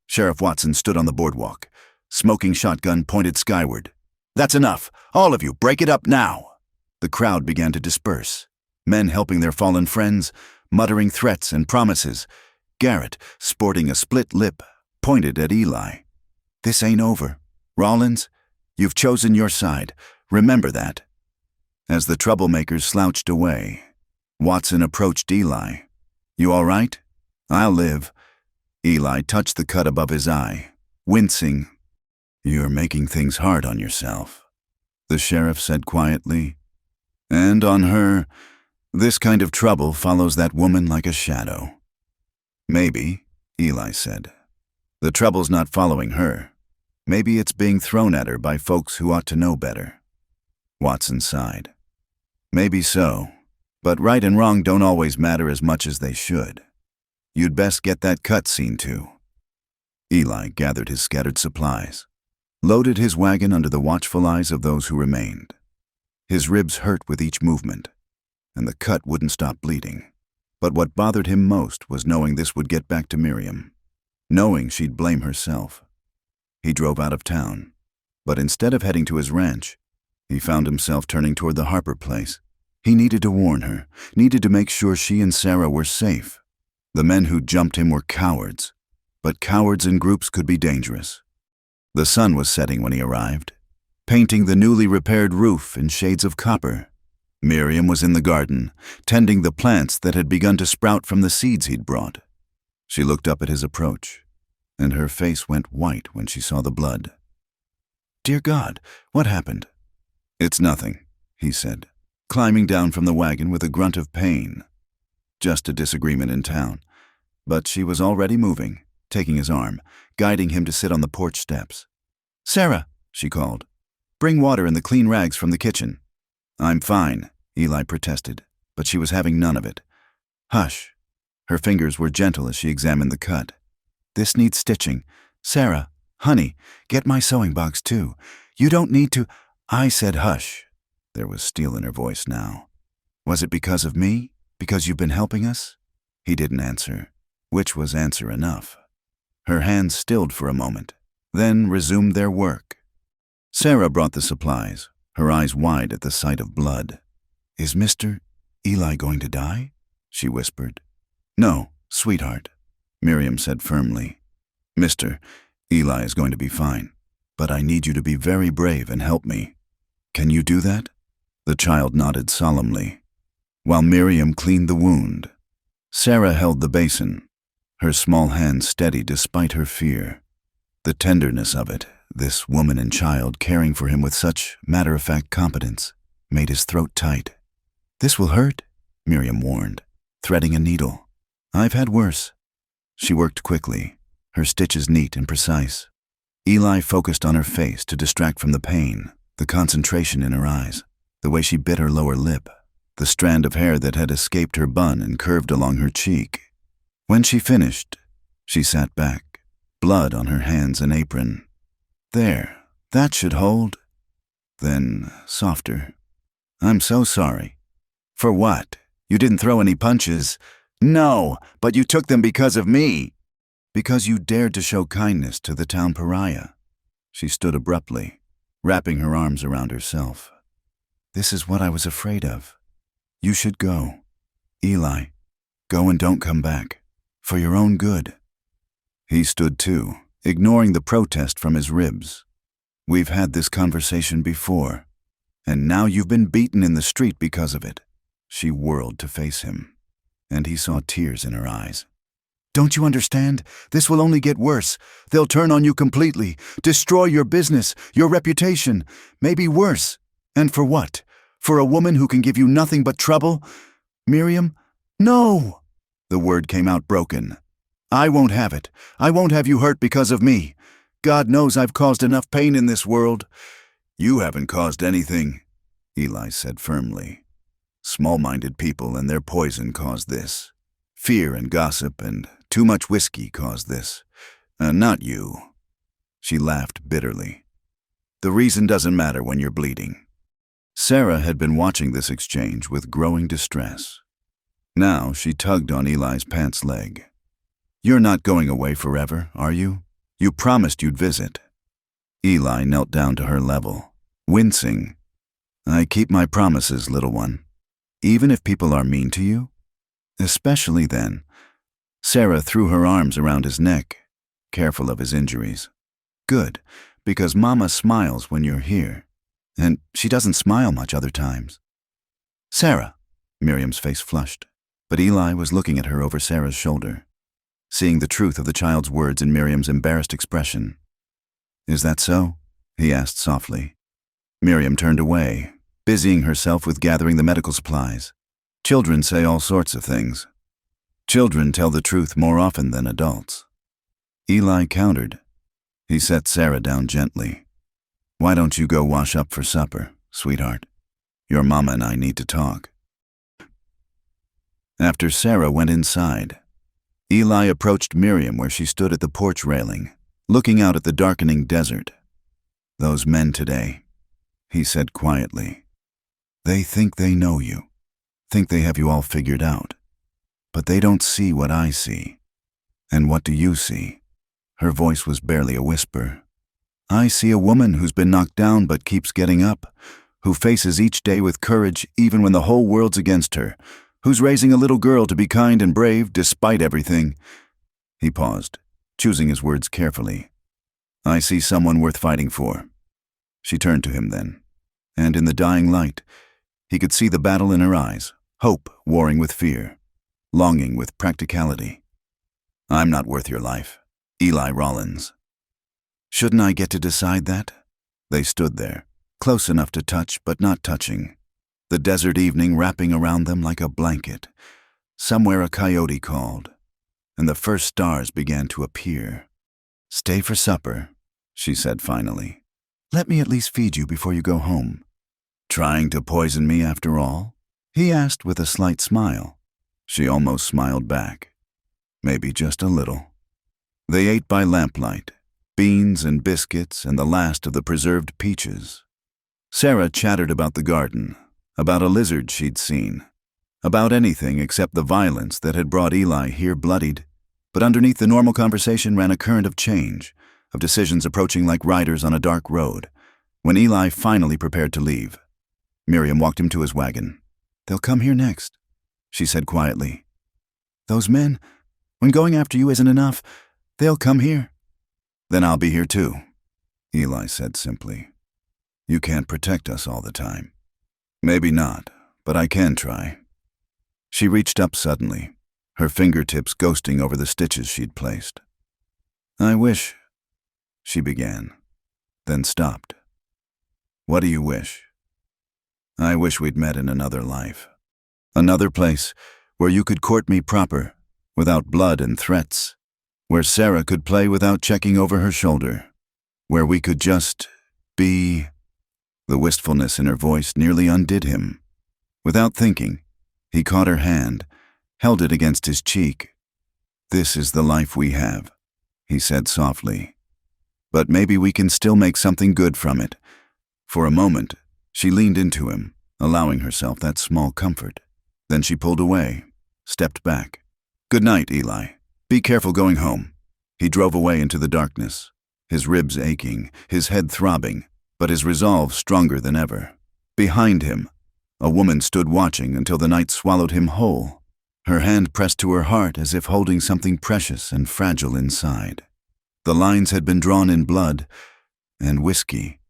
Sheriff Watson stood on the boardwalk, smoking shotgun pointed skyward. "That's enough. All of you, break it up now." The crowd began to disperse, men helping their fallen friends, muttering threats and promises. Garrett, sporting a split lip, pointed at Eli. "This ain't over. Rollins, you've chosen your side. Remember that." As the troublemakers slouched away, Watson approached Eli. "You all right?" "I'll live." Eli touched the cut above his eye, wincing. "You're making things hard on yourself," the sheriff said quietly. "And on her, this kind of trouble follows that woman like a shadow." "Maybe," Eli said. "The trouble's not following her. Maybe it's being thrown at her by folks who ought to know better." Watson sighed. "Maybe so, but right and wrong don't always matter as much as they should. You'd best get that cut seen to." Eli gathered his scattered supplies, loaded his wagon under the watchful eyes of those who remained. His ribs hurt with each movement, and the cut wouldn't stop bleeding. But what bothered him most was knowing this would get back to Miriam, knowing she'd blame herself. He drove out of town, but instead of heading to his ranch, he found himself turning toward the Harper place. He needed to warn her, needed to make sure she and Sarah were safe. The men who jumped him were cowards, but cowards in groups could be dangerous. The sun was setting when he arrived, painting the newly repaired roof in shades of copper. Miriam was in the garden, tending the plants that had begun to sprout from the seeds he'd brought. She looked up at his approach, and her face went white when she saw the blood. Dear God, what happened? It's nothing, he said, climbing down from the wagon with a grunt of pain. Just a disagreement in town. But she was already moving, taking his arm, guiding him to sit on the porch steps. Sarah, she called. Bring water and the clean rags from the kitchen. I'm fine, Eli protested, but she was having none of it. Hush. Her fingers were gentle as she examined the cut. This needs stitching. Sarah, honey, get my sewing box too. You don't need to. I said hush. There was steel in her voice now. Was it because of me? Because you've been helping us? He didn't answer, which was answer enough. Her hands stilled for a moment, then resumed their work. Sarah brought the supplies, her eyes wide at the sight of blood. Is Mr. Eli going to die? She whispered. No, sweetheart, Miriam said firmly. Mr. Eli is going to be fine, but I need you to be very brave and help me. Can you do that? The child nodded solemnly, while Miriam cleaned the wound. Sarah held the basin, her small hand steady despite her fear. The tenderness of it, this woman and child caring for him with such matter-of-fact competence, made his throat tight. This will hurt, Miriam warned, threading a needle. I've had worse. She worked quickly, her stitches neat and precise. Eli focused on her face to distract from the pain, the concentration in her eyes, the way she bit her lower lip, the strand of hair that had escaped her bun and curved along her cheek. When she finished, she sat back, blood on her hands and apron. There, that should hold. Then, softer. I'm so sorry. For what? You didn't throw any punches? No, but you took them because of me. Because you dared to show kindness to the town pariah. She stood abruptly, wrapping her arms around herself. This is what I was afraid of. You should go. Eli, go and don't come back. For your own good. He stood too, ignoring the protest from his ribs. We've had this conversation before, and now you've been beaten in the street because of it. She whirled to face him, and he saw tears in her eyes. Don't you understand? This will only get worse. They'll turn on you completely, destroy your business, your reputation, maybe worse. And for what? For a woman who can give you nothing but trouble? Miriam? No! The word came out broken. I won't have it. I won't have you hurt because of me. God knows I've caused enough pain in this world. You haven't caused anything, Eli said firmly. Small-minded people and their poison caused this. Fear and gossip and too much whiskey caused this. Not you. She laughed bitterly. The reason doesn't matter when you're bleeding. Sarah had been watching this exchange with growing distress. Now she tugged on Eli's pants leg. You're not going away forever, are you? You promised you'd visit. Eli knelt down to her level, wincing. I keep my promises, little one. Even if people are mean to you? Especially then. Sarah threw her arms around his neck, careful of his injuries. Good, because Mama smiles when you're here, and she doesn't smile much other times. Sarah, Miriam's face flushed, but Eli was looking at her over Sarah's shoulder, seeing the truth of the child's words in Miriam's embarrassed expression. Is that so? He asked softly. Miriam turned away, busying herself with gathering the medical supplies. Children say all sorts of things. Children tell the truth more often than adults. Eli countered. He set Sarah down gently. Why don't you go wash up for supper, sweetheart? Your mama and I need to talk. After Sarah went inside, Eli approached Miriam where she stood at the porch railing, looking out at the darkening desert. Those men today, he said quietly. They think they know you, think they have you all figured out. But they don't see what I see. And what do you see? Her voice was barely a whisper. I see a woman who's been knocked down but keeps getting up, who faces each day with courage even when the whole world's against her, who's raising a little girl to be kind and brave despite everything. He paused, choosing his words carefully. I see someone worth fighting for. She turned to him then, and in the dying light, he could see the battle in her eyes, hope warring with fear, longing with practicality. I'm not worth your life, Eli Rollins. Shouldn't I get to decide that? They stood there, close enough to touch but not touching, the desert evening wrapping around them like a blanket. Somewhere a coyote called, and the first stars began to appear. "Stay for supper," she said finally. "Let me at least feed you before you go home." "Trying to poison me after all?" he asked with a slight smile. She almost smiled back. Maybe just a little. They ate by lamplight, beans and biscuits and the last of the preserved peaches. Sarah chattered about the garden, about a lizard she'd seen, about anything except the violence that had brought Eli here bloodied. But underneath the normal conversation ran a current of change, of decisions approaching like riders on a dark road. When Eli finally prepared to leave, Miriam walked him to his wagon. "They'll come here next," she said quietly. "Those men, when going after you isn't enough, they'll come here." "Then I'll be here too," Eli said simply. "You can't protect us all the time." "Maybe not, but I can try." She reached up suddenly, her fingertips ghosting over the stitches she'd placed. "I wish," she began, then stopped. "What do you wish?" "I wish we'd met in another life. Another place where you could court me proper, without blood and threats. Where Sarah could play without checking over her shoulder. Where we could just be." The wistfulness in her voice nearly undid him. Without thinking, he caught her hand, held it against his cheek. "This is the life we have," he said softly. "But maybe we can still make something good from it." For a moment, she leaned into him, allowing herself that small comfort. Then she pulled away, stepped back. "Good night, Eli. Be careful going home." He drove away into the darkness, his ribs aching, his head throbbing, but his resolve stronger than ever. Behind him, a woman stood watching until the night swallowed him whole, her hand pressed to her heart as if holding something precious and fragile inside. The lines had been drawn in blood and whiskey,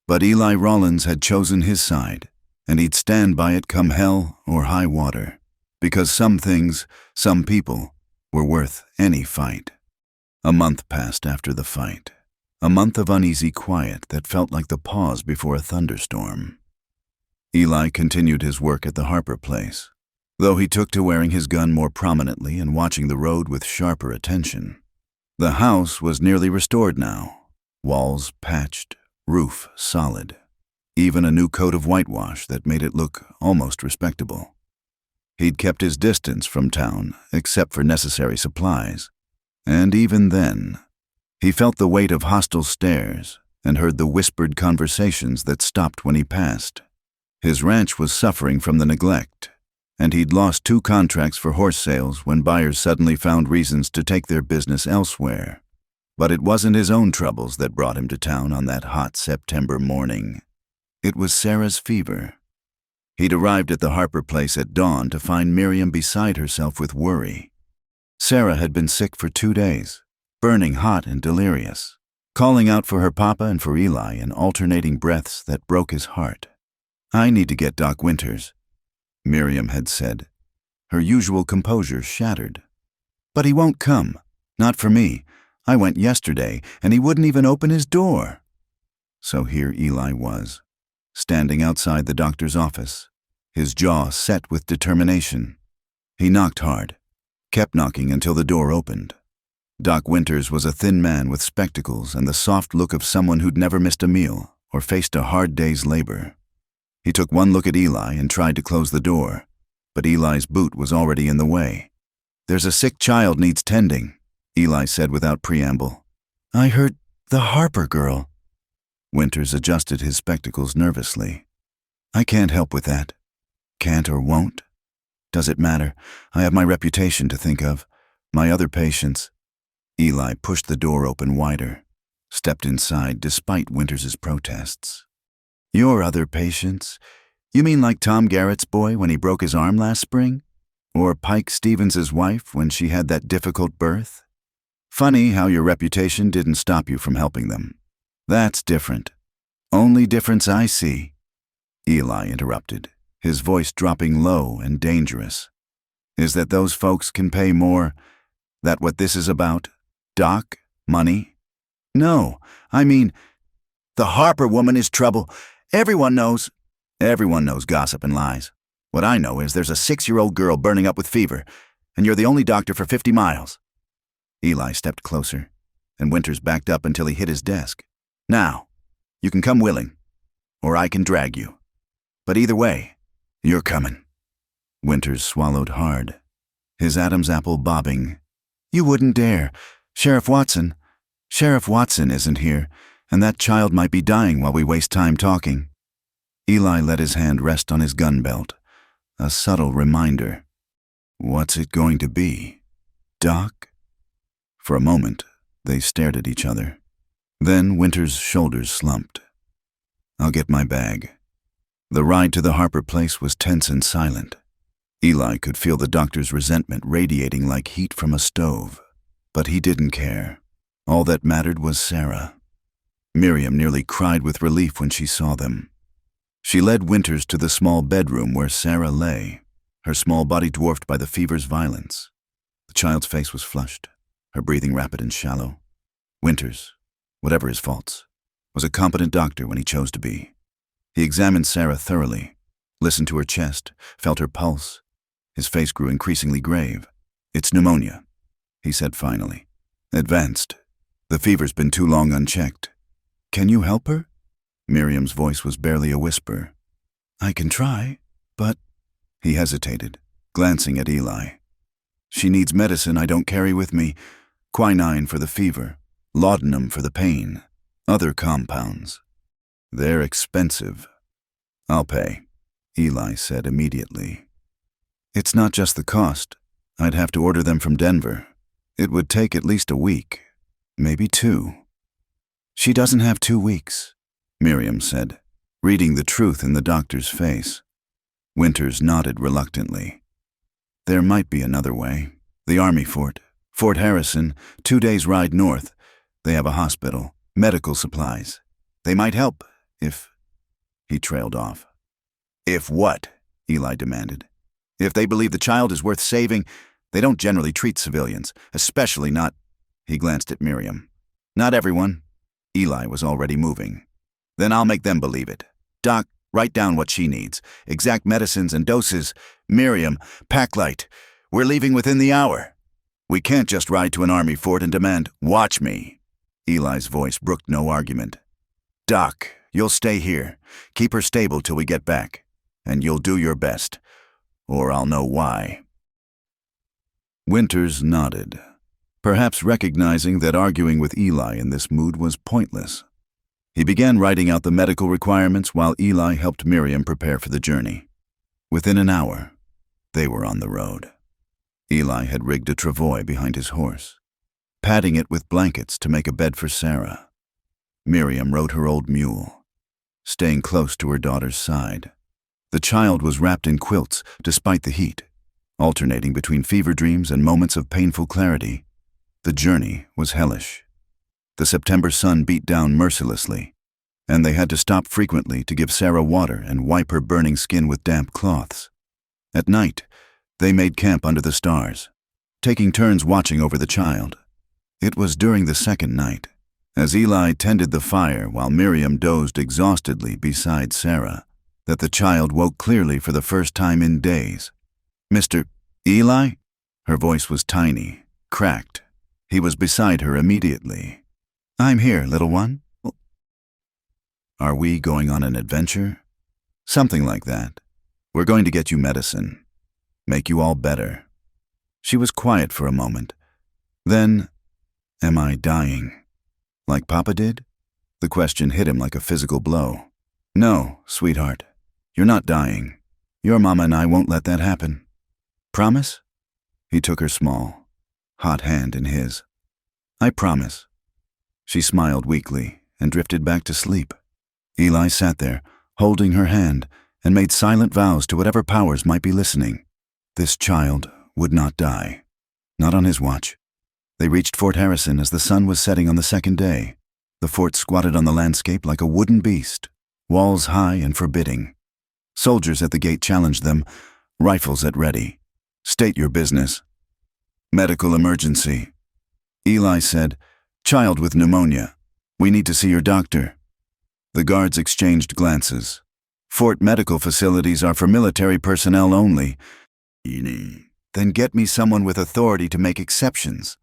but Eli Rollins had chosen his side, and he'd stand by it come hell or high water, because some things, some people, were worth any fight. A month passed after the fight, a month of uneasy quiet that felt like the pause before a thunderstorm. Eli continued his work at the Harper place, though he took to wearing his gun more prominently and watching the road with sharper attention. The house was nearly restored now, walls patched, roof solid, even a new coat of whitewash that made it look almost respectable. He'd kept his distance from town, except for necessary supplies, and even then, he felt the weight of hostile stares and heard the whispered conversations that stopped when he passed. His ranch was suffering from the neglect, and he'd lost 2 contracts for horse sales when buyers suddenly found reasons to take their business elsewhere. But it wasn't his own troubles that brought him to town on that hot September morning. It was Sarah's fever. He'd arrived at the Harper place at dawn to find Miriam beside herself with worry. Sarah had been sick for 2 days, burning hot and delirious, calling out for her papa and for Eli in alternating breaths that broke his heart. "I need to get Doc Winters," Miriam had said, her usual composure shattered. "But he won't come. Not for me. I went yesterday, and he wouldn't even open his door." So here Eli was, standing outside the doctor's office, his jaw set with determination. He knocked hard, kept knocking until the door opened. Doc Winters was a thin man with spectacles and the soft look of someone who'd never missed a meal or faced a hard day's labor. He took one look at Eli and tried to close the door, but Eli's boot was already in the way. "There's a sick child needs tending," Eli said without preamble. "I heard the Harper girl." Winters adjusted his spectacles nervously. "I can't help with that." "Can't or won't? Does it matter? I have my reputation to think of. My other patients." Eli pushed the door open wider, stepped inside despite Winters's protests. "Your other patients? You mean like Tom Garrett's boy when he broke his arm last spring? Or Pike Stevens's wife when she had that difficult birth? Funny how your reputation didn't stop you from helping them. That's different. Only difference I see," Eli interrupted, his voice dropping low and dangerous, "is that those folks can pay more. That what this is about? Doc? Money? No, I mean, The Harper woman is trouble. Everyone knows. Everyone knows gossip and lies. What I know is there's a 6-year-old girl burning up with fever, and you're the only doctor for 50 miles. Eli stepped closer, and Winters backed up until he hit his desk. Now, you can come willing, or I can drag you. But either way, you're coming. Winters swallowed hard, his Adam's apple bobbing. You wouldn't dare. Sheriff Watson isn't here, and that child might be dying while we waste time talking. Eli let his hand rest on his gun belt, a subtle reminder. What's it going to be, Doc? For a moment, they stared at each other. Then Winters' shoulders slumped. I'll get my bag. The ride to the Harper place was tense and silent. Eli could feel the doctor's resentment radiating like heat from a stove, but he didn't care. All that mattered was Sarah. Miriam nearly cried with relief when she saw them. She led Winters to the small bedroom where Sarah lay, her small body dwarfed by the fever's violence. The child's face was flushed, her breathing rapid and shallow. Winters, whatever his faults, was a competent doctor when he chose to be. He examined Sarah thoroughly, listened to her chest, felt her pulse. His face grew increasingly grave. It's pneumonia, he said finally. Advanced. The fever's been too long unchecked. Can you help her? Miriam's voice was barely a whisper. I can try, but... He hesitated, glancing at Eli. She needs medicine I don't carry with me. Quinine for the fever, laudanum for the pain, other compounds. They're expensive. I'll pay, Eli said immediately. It's not just the cost. I'd have to order them from Denver. It would take at least a week, maybe 2. She doesn't have 2 weeks, Miriam said, reading the truth in the doctor's face. Winters nodded reluctantly. There might be another way. The Army Fort, Fort Harrison, 2 days' ride north. They have a hospital, medical supplies. They might help, if... He trailed off. If what? Eli demanded. If they believe the child is worth saving, they don't generally treat civilians, especially not... He glanced at Miriam. Not everyone. Eli was already moving. Then I'll make them believe it. Doc, write down what she needs. Exact medicines and doses. Miriam, pack light. We're leaving within the hour. We can't just ride to an Army fort and demand, watch me. Eli's voice brooked no argument. Doc, you'll stay here. Keep her stable till we get back. And you'll do your best. Or I'll know why. Winters nodded, perhaps recognizing that arguing with Eli in this mood was pointless. He began writing out the medical requirements while Eli helped Miriam prepare for the journey. Within an hour, they were on the road. Eli had rigged a travois behind his horse, padding it with blankets to make a bed for Sarah. Miriam rode her old mule, staying close to her daughter's side. The child was wrapped in quilts despite the heat, alternating between fever dreams and moments of painful clarity. The journey was hellish. The September sun beat down mercilessly, and they had to stop frequently to give Sarah water and wipe her burning skin with damp cloths. At night, they made camp under the stars, taking turns watching over the child. It was during the second night, as Eli tended the fire while Miriam dozed exhaustedly beside Sarah, that the child woke clearly for the first time in days. Mr. Eli? Her voice was tiny, cracked. He was beside her immediately. I'm here, little one. Are we going on an adventure? Something like that. We're going to get you medicine. Make you all better. She was quiet for a moment. Then, am I dying? Like Papa did? The question hit him like a physical blow. No, sweetheart. You're not dying. Your mama and I won't let that happen. Promise? He took her small, hot hand in his. I promise. She smiled weakly and drifted back to sleep. Eli sat there, holding her hand, and made silent vows to whatever powers might be listening. This child would not die. Not on his watch. They reached Fort Harrison as the sun was setting on the second day. The fort squatted on the landscape like a wooden beast, walls high and forbidding. Soldiers at the gate challenged them, rifles at ready. State your business. Medical emergency. Eli said, Child with pneumonia. We need to see your doctor. The guards exchanged glances. Fort medical facilities are for military personnel only. Then get me someone with authority to make exceptions.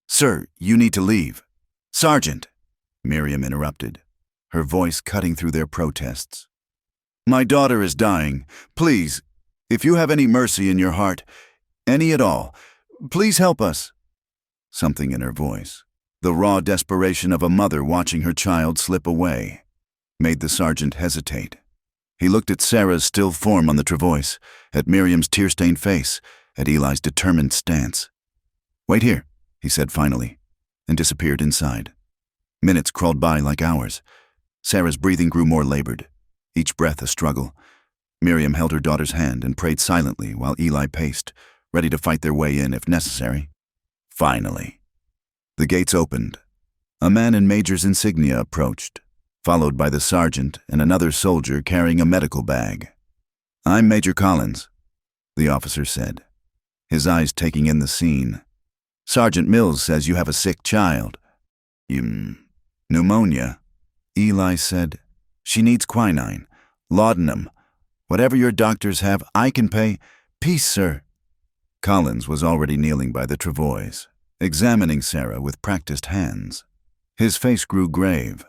Sir, you need to leave. Sergeant, Miriam interrupted, her voice cutting through their protests. My daughter is dying. Please, if you have any mercy in your heart, any at all, please help us. Something in her voice, the raw desperation of a mother watching her child slip away, made the sergeant hesitate. He looked at Sarah's still form on the travois, at Miriam's tear-stained face, at Eli's determined stance. Wait here, he said finally, and disappeared inside. Minutes crawled by like hours. Sarah's breathing grew more labored, each breath a struggle. Miriam held her daughter's hand and prayed silently while Eli paced, ready to fight their way in if necessary. Finally, the gates opened. A man in major's insignia approached, followed by the sergeant and another soldier carrying a medical bag. I'm Major Collins, the officer said, his eyes taking in the scene. Sergeant Mills says you have a sick child. Pneumonia, Eli said. She needs quinine, laudanum. Whatever your doctors have, I can pay. Peace, sir. Collins was already kneeling by the travois, examining Sarah with practiced hands. His face grew grave.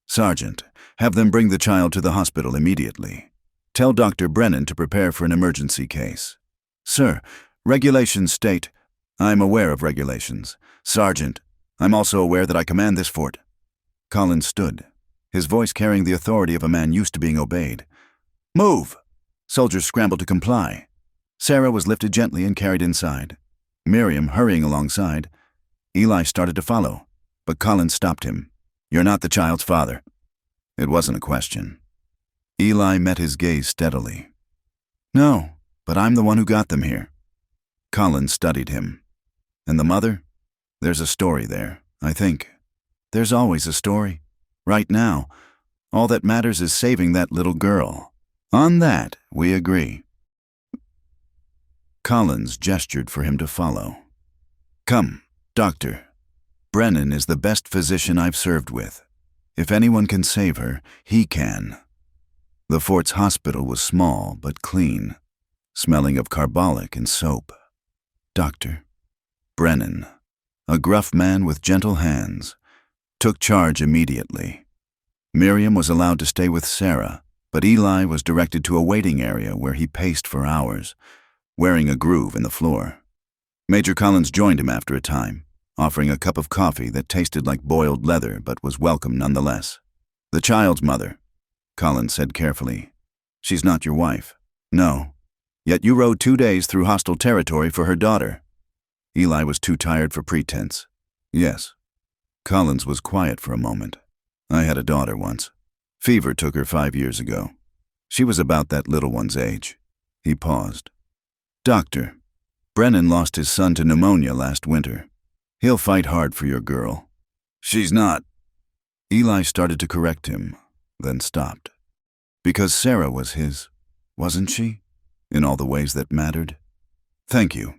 Sergeant, have them bring the child to the hospital immediately. Tell Dr. Brennan to prepare for an emergency case. Sir, regulations state. I'm aware of regulations. Sergeant, I'm also aware that I command this fort. Collins stood, his voice carrying the authority of a man used to being obeyed. Move! Soldiers scrambled to comply. Sarah was lifted gently and carried inside. Miriam hurrying alongside. Eli started to follow, but Collins stopped him. You're not the child's father. It wasn't a question. Eli met his gaze steadily. No, but I'm the one who got them here. Collins studied him. And the mother? There's a story there, I think. There's always a story. Right now, all that matters is saving that little girl. On that, we agree. Collins gestured for him to follow. Come, doctor. Brennan is the best physician I've served with. If anyone can save her, he can. The fort's hospital was small but clean, smelling of carbolic and soap. Dr. Brennan, a gruff man with gentle hands, took charge immediately. Miriam was allowed to stay with Sarah, but Eli was directed to a waiting area where he paced for hours, wearing a groove in the floor. Major Collins joined him after a time, offering a cup of coffee that tasted like boiled leather but was welcome nonetheless. The child's mother, Collins said carefully. She's not your wife. No. Yet you rode 2 days through hostile territory for her daughter. Eli was too tired for pretense. Yes. Collins was quiet for a moment. I had a daughter once. Fever took her 5 years ago. She was about that little one's age. He paused. Doctor, Brennan lost his son to pneumonia last winter. He'll fight hard for your girl. She's not. Eli started to correct him, then stopped. Because Sarah was his, wasn't she? In all the ways that mattered? Thank you.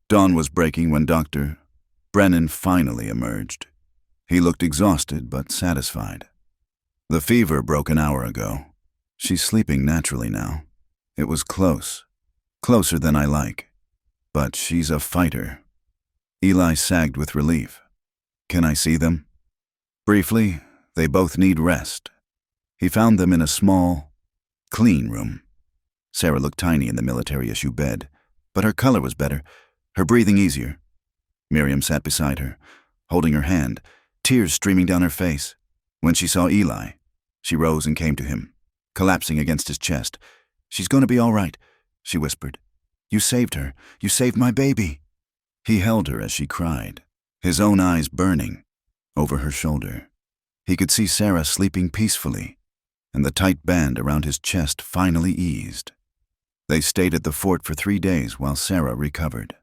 Dawn was breaking when Dr. Brennan finally emerged. He looked exhausted but satisfied. The fever broke an hour ago. She's sleeping naturally now. It was close. Closer than I like. But she's a fighter. Eli sagged with relief. Can I see them? Briefly, they both need rest. He found them in a small, clean room. Sarah looked tiny in the military-issue bed, but her color was better, her breathing easier. Miriam sat beside her, holding her hand, tears streaming down her face. When she saw Eli, she rose and came to him, collapsing against his chest. She's going to be all right, she whispered. You saved her. You saved my baby. He held her as she cried, his own eyes burning. Over her shoulder, he could see Sarah sleeping peacefully, and the tight band around his chest finally eased. They stayed at the fort for 3 days while Sarah recovered.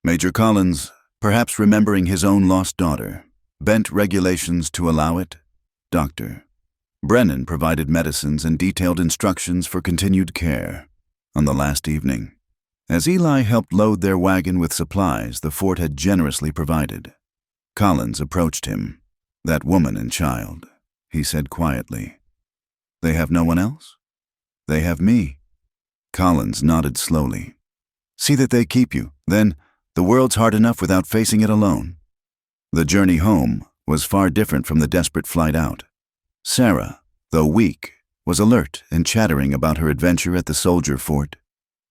Major Collins, perhaps remembering his own lost daughter, bent regulations to allow it. Dr. Brennan provided medicines and detailed instructions for continued care. On the last evening, as Eli helped load their wagon with supplies the fort had generously provided, Collins approached him. That woman and child, he said quietly. They have no one else? They have me. Collins nodded slowly. See that they keep you. Then, the world's hard enough without facing it alone. The journey home was far different from the desperate flight out. Sarah, though weak, was alert and chattering about her adventure at the soldier fort.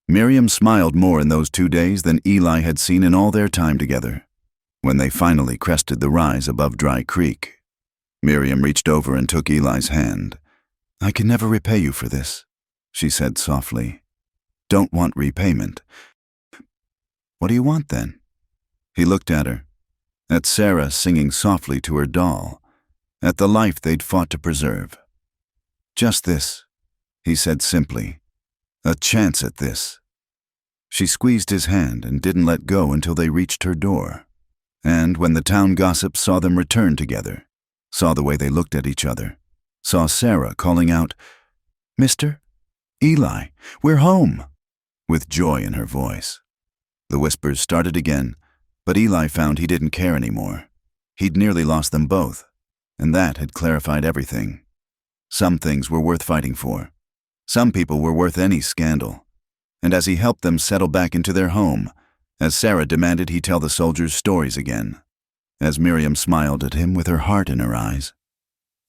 Miriam smiled more in those 2 days than Eli had seen in all their time together. When they finally crested the rise above Dry Creek, Miriam reached over and took Eli's hand. I can never repay you for this, she said softly. Don't want repayment. What do you want then? He looked at her, at Sarah singing softly to her doll, at the life they'd fought to preserve. Just this, he said simply. A chance at this. She squeezed his hand and didn't let go until they reached her door. And when the town gossips saw them return together, saw the way they looked at each other, saw Sarah calling out, Mr. Eli, we're home, with joy in her voice. The whispers started again, but Eli found he didn't care anymore. He'd nearly lost them both, and that had clarified everything. Some things were worth fighting for. Some people were worth any scandal. And as he helped them settle back into their home, as Sarah demanded he tell the soldiers stories again, as Miriam smiled at him with her heart in her eyes,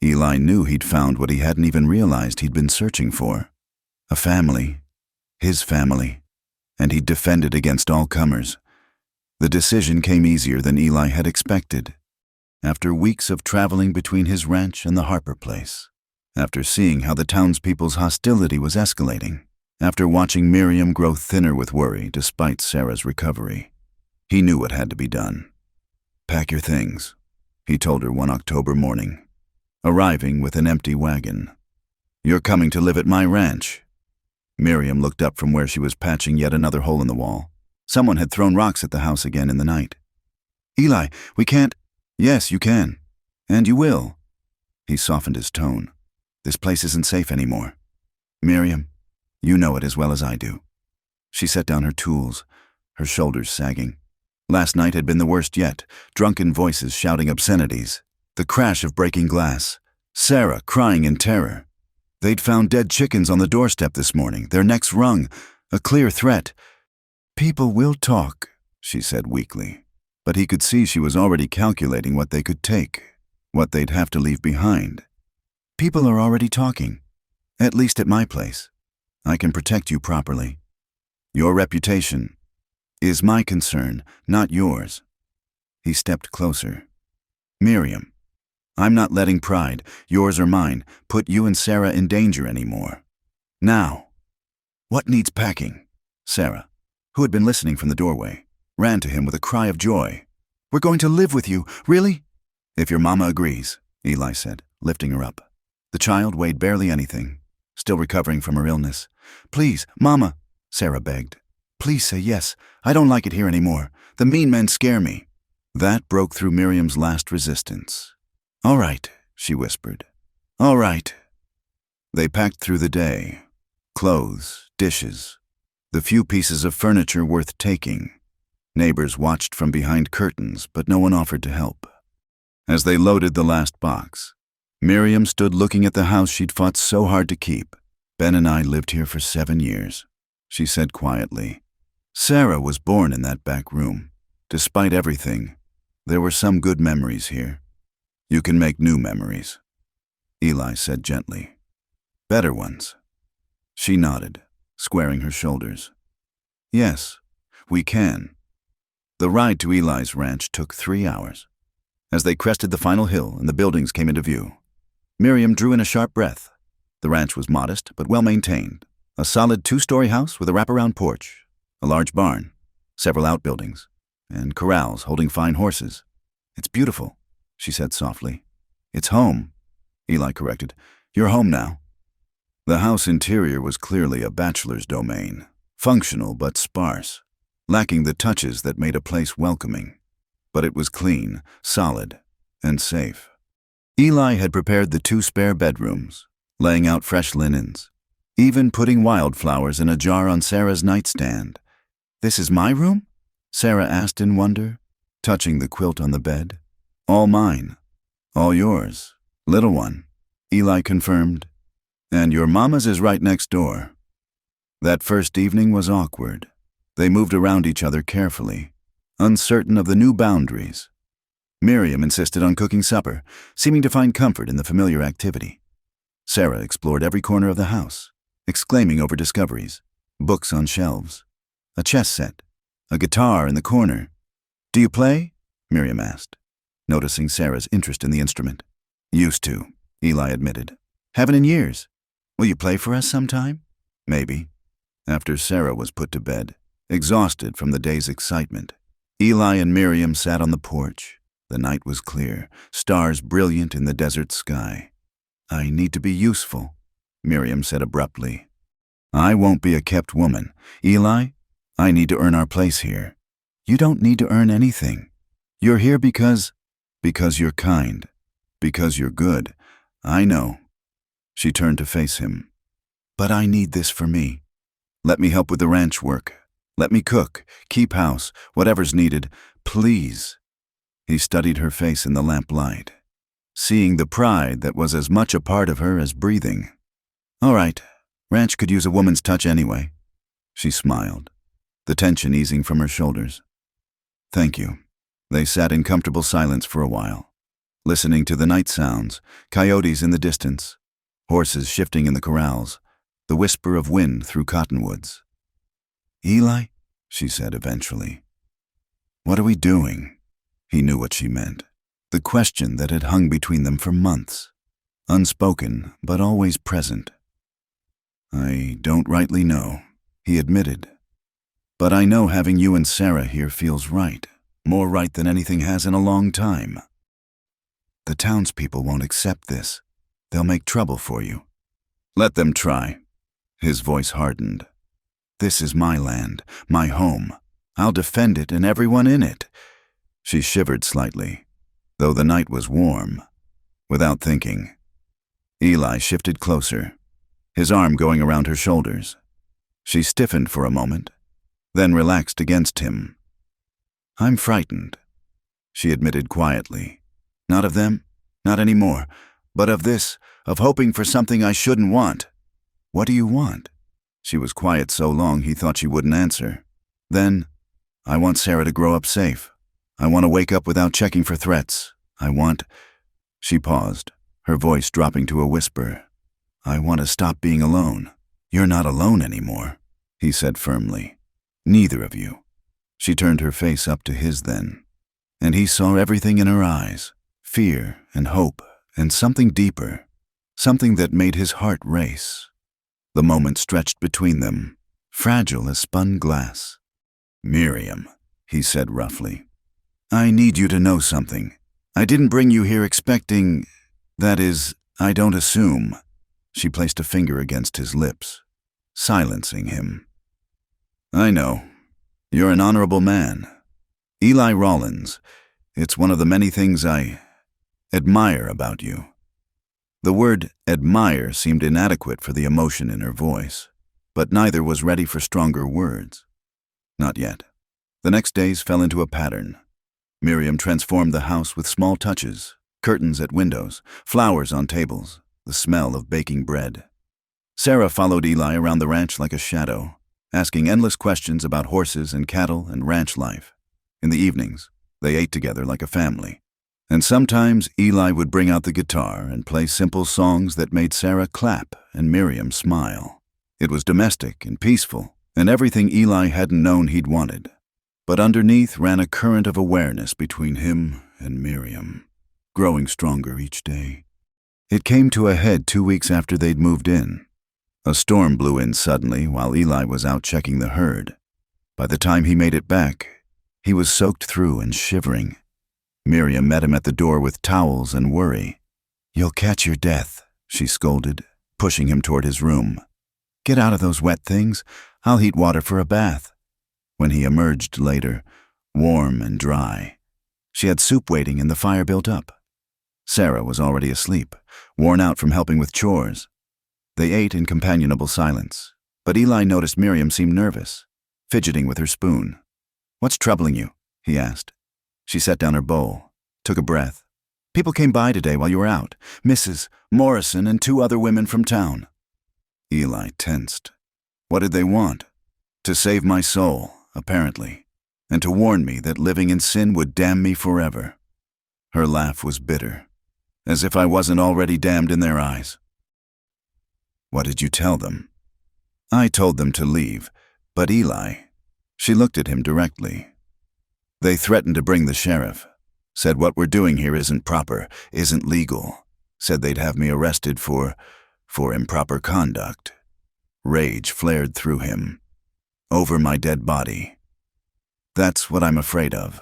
Eli knew he'd found what he hadn't even realized he'd been searching for. A family, his family, and he'd defended against all comers. The decision came easier than Eli had expected. After weeks of traveling between his ranch and the Harper place, after seeing how the townspeople's hostility was escalating, after watching Miriam grow thinner with worry despite Sarah's recovery, he knew what had to be done. Pack your things, he told her one October morning, arriving with an empty wagon. You're coming to live at my ranch. Miriam looked up from where she was patching yet another hole in the wall. Someone had thrown rocks at the house again in the night. Eli, we can't. Yes, you can. And you will. He softened his tone. This place isn't safe anymore. Miriam, you know it as well as I do. She set down her tools, her shoulders sagging. Last night had been the worst yet, drunken voices shouting obscenities, the crash of breaking glass, Sarah crying in terror. They'd found dead chickens on the doorstep this morning, their necks wrung, a clear threat. People will talk, she said weakly, but he could see she was already calculating what they could take, what they'd have to leave behind. People are already talking, at least at my place. I can protect you properly. Your reputation is my concern, not yours. He stepped closer. Miriam, I'm not letting pride, yours or mine, put you and Sarah in danger anymore. Now, what needs packing? Sarah, who had been listening from the doorway, ran to him with a cry of joy. We're going to live with you, really? If your mama agrees, Eli said, lifting her up. The child weighed barely anything, still recovering from her illness. Please, Mama, Sarah begged. Please say yes. I don't like it here anymore. The mean men scare me. That broke through Miriam's last resistance. All right, she whispered. All right. They packed through the day. Clothes, dishes, the few pieces of furniture worth taking. Neighbors watched from behind curtains, but no one offered to help. As they loaded the last box, Miriam stood looking at the house she'd fought so hard to keep. Ben and I lived here for 7 years, she said quietly. Sarah was born in that back room. Despite everything, there were some good memories here. You can make new memories, Eli said gently. Better ones. She nodded, squaring her shoulders. Yes, we can. The ride to Eli's ranch took 3 hours. As they crested the final hill and the buildings came into view, Miriam drew in a sharp breath. The ranch was modest but well-maintained. A solid 2-story house with a wraparound porch, a large barn, several outbuildings, and corrals holding fine horses. It's beautiful, she said softly. It's home, Eli corrected. You're home now. The house interior was clearly a bachelor's domain, functional but sparse, lacking the touches that made a place welcoming. But it was clean, solid, and safe. Eli had prepared the 2 spare bedrooms, laying out fresh linens, even putting wildflowers in a jar on Sarah's nightstand. This is my room? Sarah asked in wonder, touching the quilt on the bed. All mine. All yours, little one, Eli confirmed. And your mama's is right next door. That first evening was awkward. They moved around each other carefully, uncertain of the new boundaries. Miriam insisted on cooking supper, seeming to find comfort in the familiar activity. Sarah explored every corner of the house, exclaiming over discoveries, books on shelves, a chess set, a guitar in the corner. "Do you play?" Miriam asked, noticing Sarah's interest in the instrument. "Used to," Eli admitted. "Haven't in years. Will you play for us sometime?" "Maybe." After Sarah was put to bed, exhausted from the day's excitement, Eli and Miriam sat on the porch. The night was clear, stars brilliant in the desert sky. "I need to be useful," Miriam said abruptly. "I won't be a kept woman. Eli, I need to earn our place here." "You don't need to earn anything. You're here because you're kind, because you're good. I know." She turned to face him. "But I need this for me. Let me help with the ranch work. Let me cook, keep house, whatever's needed. Please." He studied her face in the lamplight, seeing the pride that was as much a part of her as breathing. "All right, ranch could use a woman's touch anyway." She smiled, the tension easing from her shoulders. "Thank you." They sat in comfortable silence for a while, listening to the night sounds, coyotes in the distance, horses shifting in the corrals, the whisper of wind through cottonwoods. "Eli," she said eventually, "what are we doing?" He knew what she meant. The question that had hung between them for months, unspoken but always present. "I don't rightly know," he admitted. "But I know having you and Sarah here feels right, more right than anything has in a long time." "The townspeople won't accept this. They'll make trouble for you." "Let them try." His voice hardened. "This is my land, my home. I'll defend it and everyone in it." She shivered slightly, though the night was warm. Without thinking, Eli shifted closer, his arm going around her shoulders. She stiffened for a moment, then relaxed against him. "I'm frightened," she admitted quietly. "Not of them, not anymore, but of this, of hoping for something I shouldn't want." "What do you want?" She was quiet so long he thought she wouldn't answer. Then, "I want Sarah to grow up safe. I want to wake up without checking for threats. I want—" She paused, her voice dropping to a whisper. "I want to stop being alone." "You're not alone anymore," he said firmly. "Neither of you." She turned her face up to his then, and he saw everything in her eyes, fear and hope and something deeper, something that made his heart race. The moment stretched between them, fragile as spun glass. "Miriam," he said roughly, "I need you to know something. I didn't bring you here expecting— that is, I don't assume." She placed a finger against his lips, silencing him. "I know. You're an honorable man. Eli Rollins. It's one of the many things I admire about you." The word admire seemed inadequate for the emotion in her voice, but neither was ready for stronger words. Not yet. The next days fell into a pattern. Miriam transformed the house with small touches, curtains at windows, flowers on tables, the smell of baking bread. Sarah followed Eli around the ranch like a shadow, asking endless questions about horses and cattle and ranch life. In the evenings, they ate together like a family. And sometimes Eli would bring out the guitar and play simple songs that made Sarah clap and Miriam smile. It was domestic and peaceful, and everything Eli hadn't known he'd wanted. But underneath ran a current of awareness between him and Miriam, growing stronger each day. It came to a head 2 weeks after they'd moved in. A storm blew in suddenly while Eli was out checking the herd. By the time he made it back, he was soaked through and shivering. Miriam met him at the door with towels and worry. "You'll catch your death," she scolded, pushing him toward his room. "Get out of those wet things. I'll heat water for a bath." When he emerged later, warm and dry, she had soup waiting and the fire built up. Sarah was already asleep, worn out from helping with chores. They ate in companionable silence, but Eli noticed Miriam seemed nervous, fidgeting with her spoon. "What's troubling you?" he asked. She set down her bowl, took a breath. "People came by today while you were out. Mrs. Morrison and 2 other women from town. Eli tensed. What did they want? To save my soul, apparently, and to warn me that living in sin would damn me forever. Her laugh was bitter, as if I wasn't already damned in their eyes. What did you tell them? I told them to leave, but Eli, she looked at him directly. They threatened to bring the sheriff, said what we're doing here isn't proper, isn't legal, said they'd have me arrested for improper conduct. Rage flared through him. Over my dead body. That's what I'm afraid of.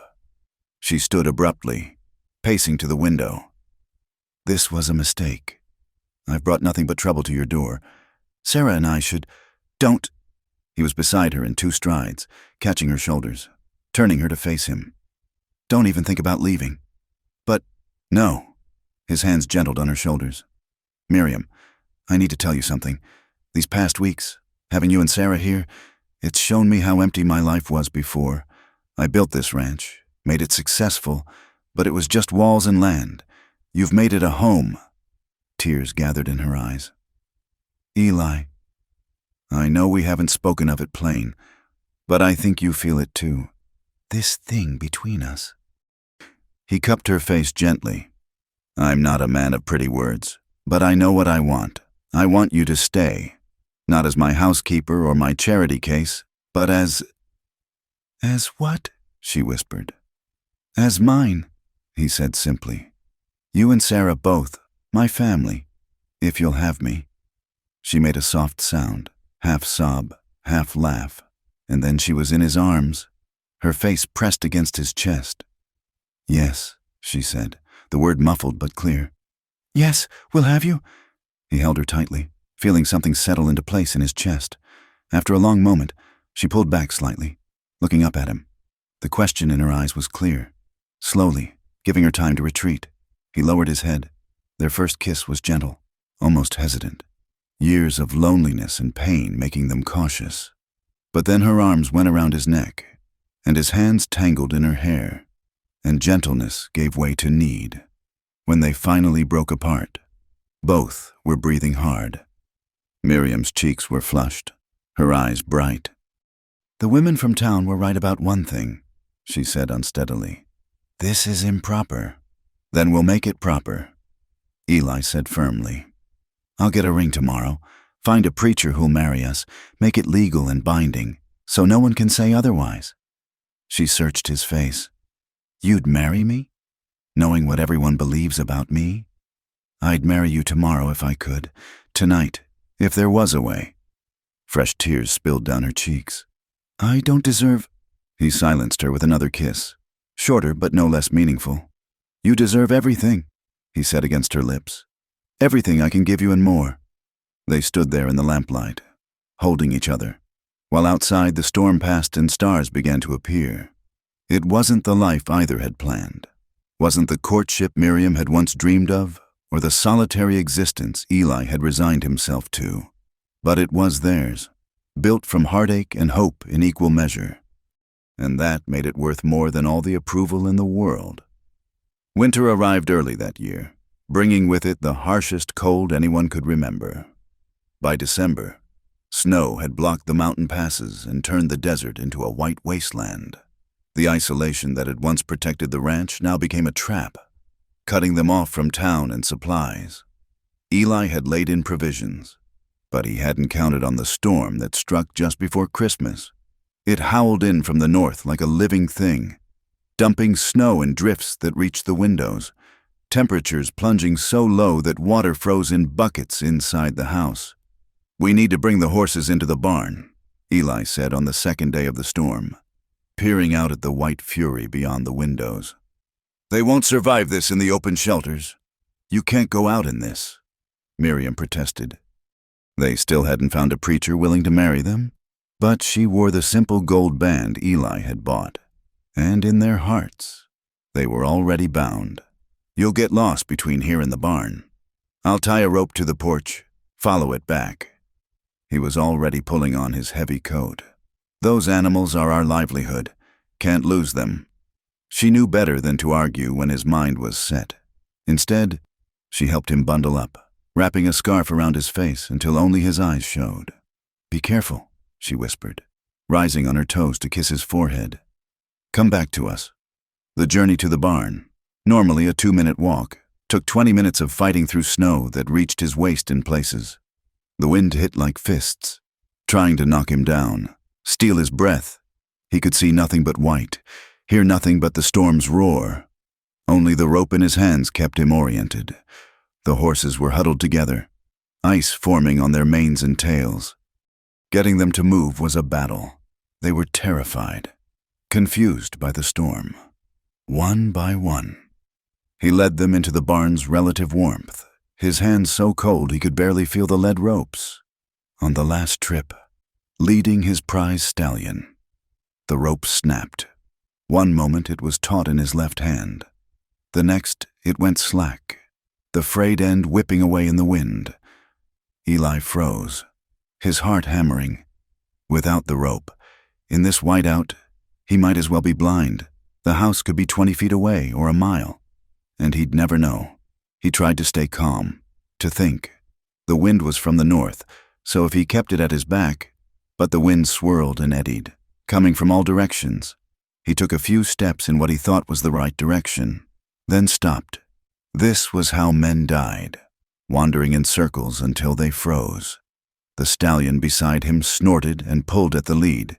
She stood abruptly, pacing to the window. This was a mistake. I've brought nothing but trouble to your door. Sarah and I should... Don't... He was beside her in 2 strides, catching her shoulders, turning her to face him. Don't even think about leaving. But, no. His hands gentled on her shoulders. Miriam, I need to tell you something. These past weeks, having you and Sarah here, it's shown me how empty my life was before. I built this ranch, made it successful, but it was just walls and land. You've made it a home. Tears gathered in her eyes. Eli, I know we haven't spoken of it plain, but I think you feel it too. This thing between us. He cupped her face gently. I'm not a man of pretty words, but I know what I want. I want you to stay. Not as my housekeeper or my charity case, but as... As what? She whispered. As mine, he said simply. You and Sarah both, my family, if you'll have me. She made a soft sound, half sob, half laugh, and then she was in his arms, her face pressed against his chest. Yes, she said, the word muffled but clear. Yes, we'll have you. He held her tightly, feeling something settle into place in his chest. After a long moment, she pulled back slightly, looking up at him. The question in her eyes was clear. Slowly, giving her time to retreat, he lowered his head. Their first kiss was gentle, almost hesitant. Years of loneliness and pain making them cautious. But then her arms went around his neck, and his hands tangled in her hair, and gentleness gave way to need. When they finally broke apart, both were breathing hard. Miriam's cheeks were flushed, her eyes bright. The women from town were right about one thing, she said unsteadily. This is improper. Then we'll make it proper, Eli said firmly. I'll get a ring tomorrow, find a preacher who'll marry us, make it legal and binding, so no one can say otherwise. She searched his face. You'd marry me? Knowing what everyone believes about me? I'd marry you tomorrow if I could, tonight, if there was a way. Fresh tears spilled down her cheeks. I don't deserve... He silenced her with another kiss, shorter but no less meaningful. You deserve everything, he said against her lips. Everything I can give you and more. They stood there in the lamplight, holding each other, while outside the storm passed and stars began to appear. It wasn't the life either had planned. Wasn't the courtship Miriam had once dreamed of, or the solitary existence Eli had resigned himself to. But it was theirs, built from heartache and hope in equal measure. And that made it worth more than all the approval in the world. Winter arrived early that year, bringing with it the harshest cold anyone could remember. By December, snow had blocked the mountain passes and turned the desert into a white wasteland. The isolation that had once protected the ranch now became a trap, cutting them off from town and supplies. Eli had laid in provisions, but he hadn't counted on the storm that struck just before Christmas. It howled in from the north like a living thing, dumping snow and drifts that reached the windows, temperatures plunging so low that water froze in buckets inside the house. We need to bring the horses into the barn, Eli said on the second day of the storm, peering out at the white fury beyond the windows. They won't survive this in the open shelters. You can't go out in this, Miriam protested. They still hadn't found a preacher willing to marry them, but she wore the simple gold band Eli had bought, and in their hearts, they were already bound. You'll get lost between here and the barn. I'll tie a rope to the porch, follow it back. He was already pulling on his heavy coat. Those animals are our livelihood. Can't lose them. She knew better than to argue when his mind was set. Instead, she helped him bundle up, wrapping a scarf around his face until only his eyes showed. "Be careful," she whispered, rising on her toes to kiss his forehead. "Come back to us." The journey to the barn, normally a 2-minute walk, took 20 minutes of fighting through snow that reached his waist in places. The wind hit like fists, trying to knock him down, steal his breath. He could see nothing but white, hear nothing but the storm's roar. Only the rope in his hands kept him oriented. The horses were huddled together, ice forming on their manes and tails. Getting them to move was a battle. They were terrified, confused by the storm. One by one, he led them into the barn's relative warmth, his hands so cold he could barely feel the lead ropes. On the last trip, leading his prize stallion, the rope snapped. One moment it was taut in his left hand. The next it went slack, the frayed end whipping away in the wind. Eli froze, his heart hammering. Without the rope, in this whiteout, he might as well be blind. The house could be 20 feet away or a mile, and he'd never know. He tried to stay calm, to think. The wind was from the north, so if he kept it at his back, but the wind swirled and eddied, coming from all directions. He took a few steps in what he thought was the right direction, then stopped. This was how men died, wandering in circles until they froze. The stallion beside him snorted and pulled at the lead.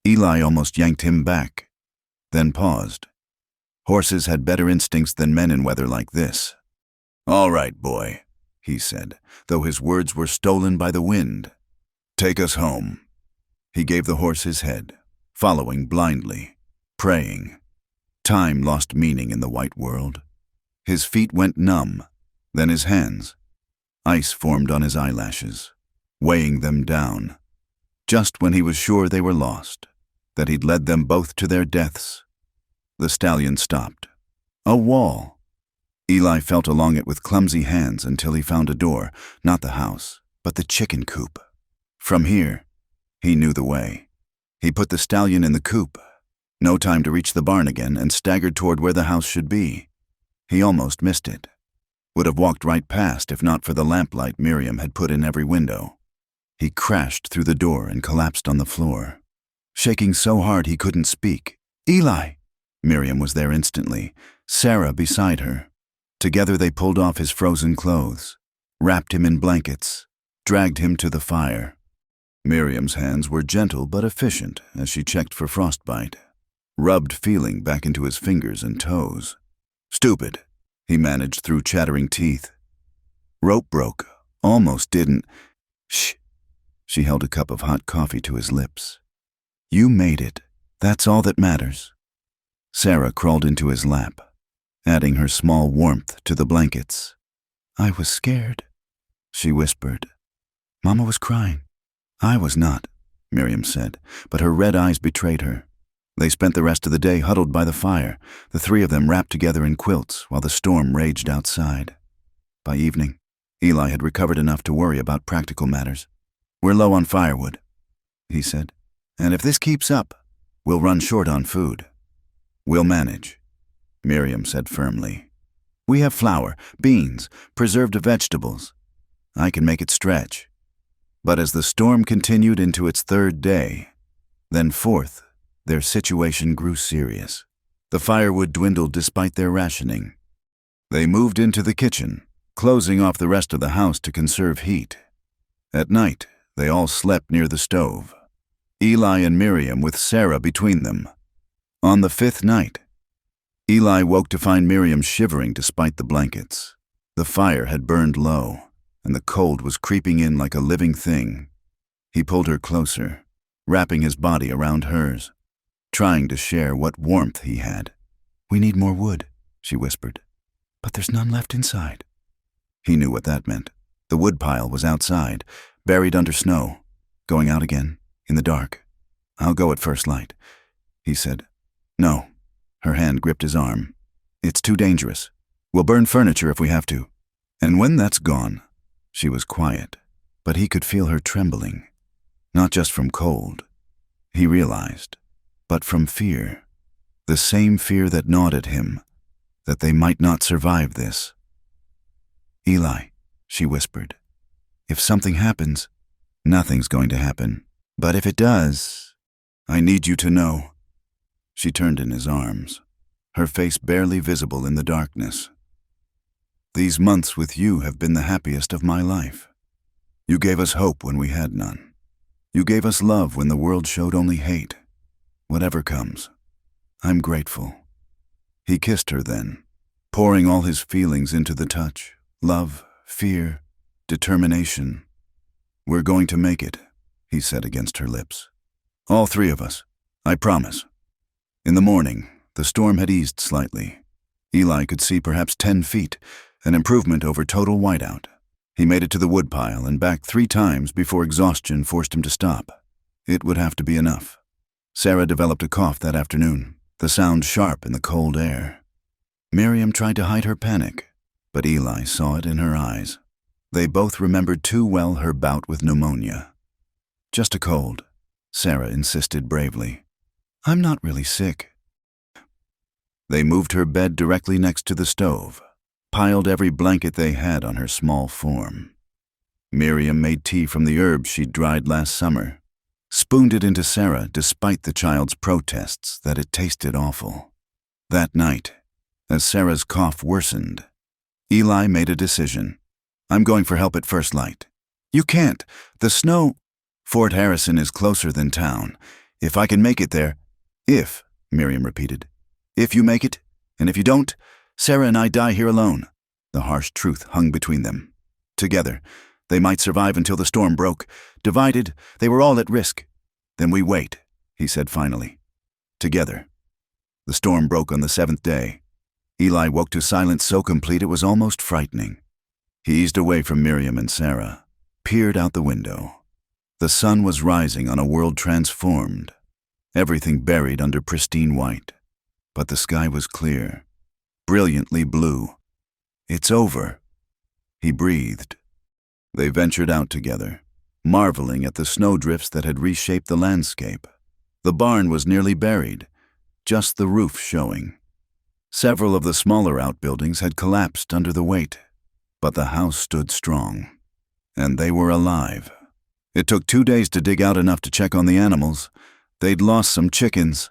Eli almost yanked him back, then paused. Horses had better instincts than men in weather like this. "All right, boy," he said, though his words were stolen by the wind. "Take us home." He gave the horse his head, following blindly, praying. Time lost meaning in the white world. His feet went numb, then his hands. Ice formed on his eyelashes, weighing them down. Just when he was sure they were lost, that he'd led them both to their deaths, the stallion stopped. A wall. Eli felt along it with clumsy hands until he found a door, not the house, but the chicken coop. From here, he knew the way. He put the stallion in the coop. No time to reach the barn again, and staggered toward where the house should be. He almost missed it. Would have walked right past if not for the lamplight Miriam had put in every window. He crashed through the door and collapsed on the floor, shaking so hard he couldn't speak. "Eli!" Miriam was there instantly, Sarah beside her. Together they pulled off his frozen clothes, wrapped him in blankets, dragged him to the fire. Miriam's hands were gentle but efficient as she checked for frostbite, rubbed feeling back into his fingers and toes. "Stupid," he managed through chattering teeth. "Rope broke. Almost didn't." "Shh." She held a cup of hot coffee to his lips. "You made it. That's all that matters." Sarah crawled into his lap, adding her small warmth to the blankets. "I was scared," she whispered. "Mama was crying." "I was not," Miriam said, but her red eyes betrayed her. They spent the rest of the day huddled by the fire, the three of them wrapped together in quilts while the storm raged outside. By evening, Eli had recovered enough to worry about practical matters. "We're low on firewood," he said, "and if this keeps up, we'll run short on food." "We'll manage," Miriam said firmly. "We have flour, beans, preserved vegetables. I can make it stretch." But as the storm continued into its third day, then fourth, their situation grew serious. The firewood dwindled despite their rationing. They moved into the kitchen, closing off the rest of the house to conserve heat. At night, they all slept near the stove, Eli and Miriam with Sarah between them. On the fifth night, Eli woke to find Miriam shivering despite the blankets. The fire had burned low, and the cold was creeping in like a living thing. He pulled her closer, wrapping his body around hers, trying to share what warmth he had. "We need more wood," she whispered, "but there's none left inside." He knew what that meant. The wood pile was outside, buried under snow, going out again, in the dark. "I'll go at first light," he said. "No." Her hand gripped his arm. "It's too dangerous. We'll burn furniture if we have to. And when that's gone..." She was quiet, but he could feel her trembling. Not just from cold, he realized, but from fear. The same fear that gnawed at him, that they might not survive this. "Eli," she whispered. "If something happens, nothing's going to happen. But if it does, I need you to know." She turned in his arms, her face barely visible in the darkness. "These months with you have been the happiest of my life. You gave us hope when we had none. You gave us love when the world showed only hate. Whatever comes, I'm grateful." He kissed her then, pouring all his feelings into the touch: love, fear, determination. "We're going to make it," he said against her lips. "All three of us, I promise." In the morning, the storm had eased slightly. Eli could see perhaps 10 feet, an improvement over total whiteout. He made it to the woodpile and back 3 times before exhaustion forced him to stop. It would have to be enough. Sarah developed a cough that afternoon, the sound sharp in the cold air. Miriam tried to hide her panic, but Eli saw it in her eyes. They both remembered too well her bout with pneumonia. "Just a cold," Sarah insisted bravely. "I'm not really sick." They moved her bed directly next to the stove, piled every blanket they had on her small form. Miriam made tea from the herbs she'd dried last summer, spooned it into Sarah despite the child's protests that it tasted awful. That night, as Sarah's cough worsened, Eli made a decision. "I'm going for help at first light." "You can't. The snow—" "Fort Harrison is closer than town. If I can make it there—" "If," Miriam repeated. "If you make it, and if you don't, Sarah and I die here alone." The harsh truth hung between them. Together, they might survive until the storm broke. Divided, they were all at risk. "Then we wait," he said finally. Together. The storm broke on the 7th day. Eli woke to silence so complete it was almost frightening. He eased away from Miriam and Sarah, peered out the window. The sun was rising on a world transformed, everything buried under pristine white. But the sky was clear, brilliantly blue. "It's over," he breathed. They ventured out together, marveling at the snowdrifts that had reshaped the landscape. The barn was nearly buried, just the roof showing. Several of the smaller outbuildings had collapsed under the weight, but the house stood strong. And they were alive. It took 2 days to dig out enough to check on the animals. They'd lost some chickens,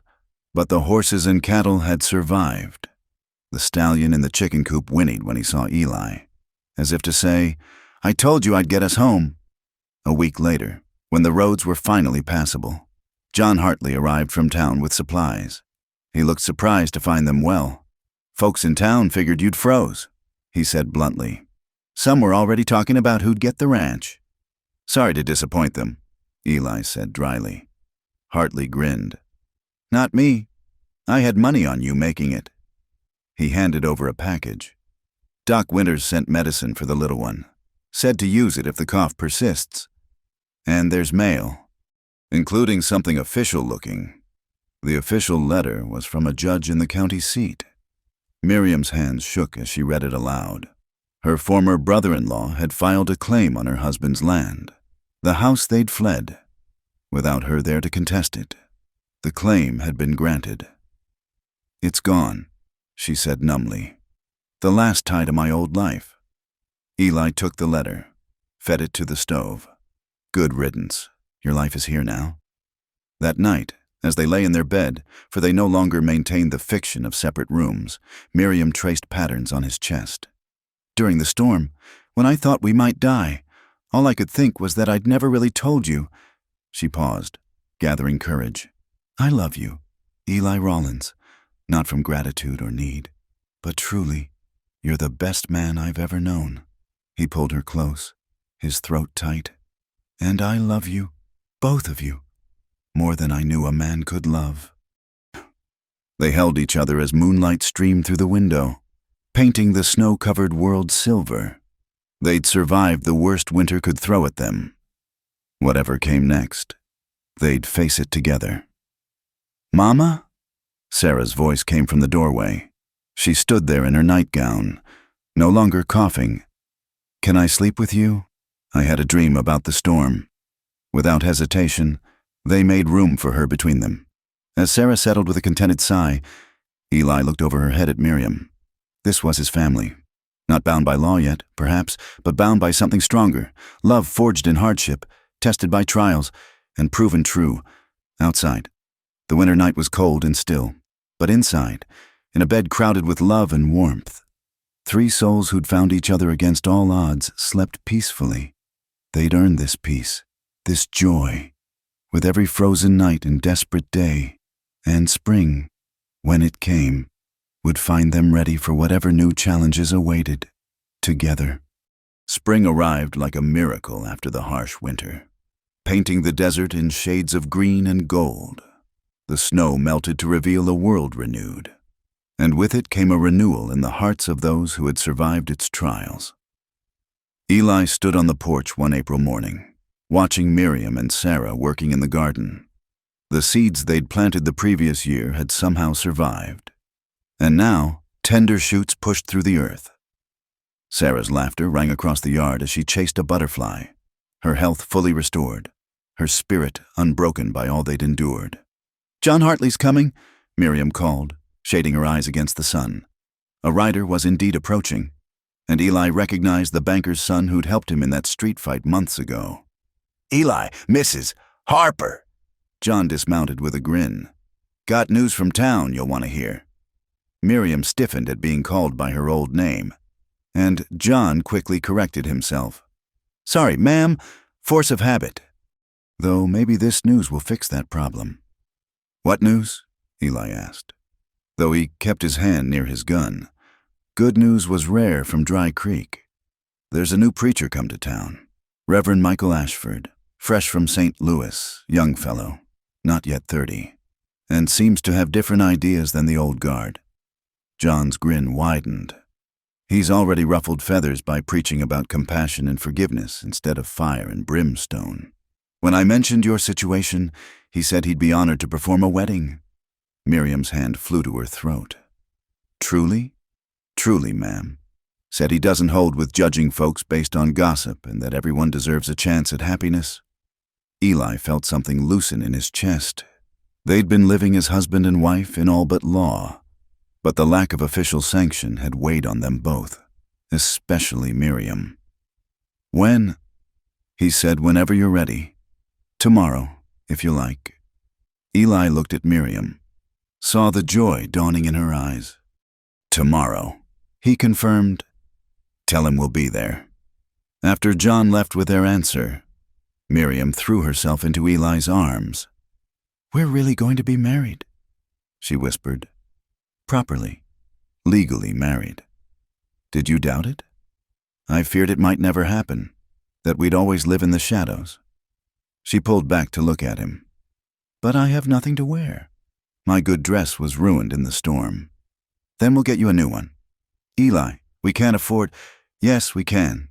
but the horses and cattle had survived. The stallion in the chicken coop whinnied when he saw Eli, as if to say, "I told you I'd get us home." A week later, when the roads were finally passable, John Hartley arrived from town with supplies. He looked surprised to find them well. "Folks in town figured you'd froze," he said bluntly. "Some were already talking about who'd get the ranch." "Sorry to disappoint them," Eli said dryly. Hartley grinned. "Not me. I had money on you making it." He handed over a package. "Doc Winters sent medicine for the little one. Said to use it if the cough persists. And there's mail, including something official-looking." The official letter was from a judge in the county seat. Miriam's hands shook as she read it aloud. Her former brother-in-law had filed a claim on her husband's land, the house they'd fled, without her there to contest it. The claim had been granted. "It's gone," she said numbly. "The last tie to my old life." Eli took the letter, fed it to the stove. "Good riddance. Your life is here now." That night, as they lay in their bed, for they no longer maintained the fiction of separate rooms, Miriam traced patterns on his chest. "During the storm, when I thought we might die, all I could think was that I'd never really told you." She paused, gathering courage. "I love you, Eli Rollins, not from gratitude or need, but truly, you're the best man I've ever known." He pulled her close, his throat tight. "And I love you, both of you, more than I knew a man could love." They held each other as moonlight streamed through the window, painting the snow-covered world silver. They'd survived the worst winter could throw at them. Whatever came next, they'd face it together. "Mama?" Sarah's voice came from the doorway. She stood there in her nightgown, no longer coughing. "Can I sleep with you? I had a dream about the storm." Without hesitation, they made room for her between them. As Sarah settled with a contented sigh, Eli looked over her head at Miriam. This was his family, Not bound by law yet, perhaps, but bound by something stronger. Love forged in hardship, tested by trials, and proven true. Outside, the winter night was cold and still. But inside, in a bed crowded with love and warmth, 3 souls who'd found each other against all odds slept peacefully. They'd earned this peace, this joy, with every frozen night and desperate day. And spring, when it came, would find them ready for whatever new challenges awaited, together. Spring arrived like a miracle after the harsh winter, painting the desert in shades of green and gold. The snow melted to reveal a world renewed, and with it came a renewal in the hearts of those who had survived its trials. Eli stood on the porch one April morning, watching Miriam and Sarah working in the garden. The seeds they'd planted the previous year had somehow survived, and now tender shoots pushed through the earth. Sarah's laughter rang across the yard as she chased a butterfly, her health fully restored, her spirit unbroken by all they'd endured. "John Hartley's coming," Miriam called, shading her eyes against the sun. A rider was indeed approaching, and Eli recognized the banker's son who'd helped him in that street fight months ago. "Eli, Mrs. Harper!" John dismounted with a grin. "Got news from town you'll want to hear." Miriam stiffened at being called by her old name, and John quickly corrected himself. "Sorry, ma'am, force of habit." Though maybe this news will fix that problem. "What news?" Eli asked, though he kept his hand near his gun. Good news was rare from Dry Creek. "There's a new preacher come to town, Reverend Michael Ashford, fresh from St. Louis, young fellow, not yet 30, and seems to have different ideas than the old guard." John's grin widened. "He's already ruffled feathers by preaching about compassion and forgiveness instead of fire and brimstone. When I mentioned your situation, he said he'd be honored to perform a wedding." Miriam's hand flew to her throat. "Truly?" "Truly, ma'am. Said he doesn't hold with judging folks based on gossip and that everyone deserves a chance at happiness." Eli felt something loosen in his chest. They'd been living as husband and wife in all but law, but the lack of official sanction had weighed on them both, especially Miriam. "When?" He said, "Whenever you're ready. Tomorrow, if you like." Eli looked at Miriam, saw the joy dawning in her eyes. "Tomorrow," he confirmed. "Tell him we'll be there." After John left with their answer, Miriam threw herself into Eli's arms. "We're really going to be married," she whispered. "Properly, legally married. Did you doubt it? I feared it might never happen, that we'd always live in the shadows." She pulled back to look at him. "But I have nothing to wear. My good dress was ruined in the storm." "Then we'll get you a new one." "Eli, we can't afford—" "Yes, we can."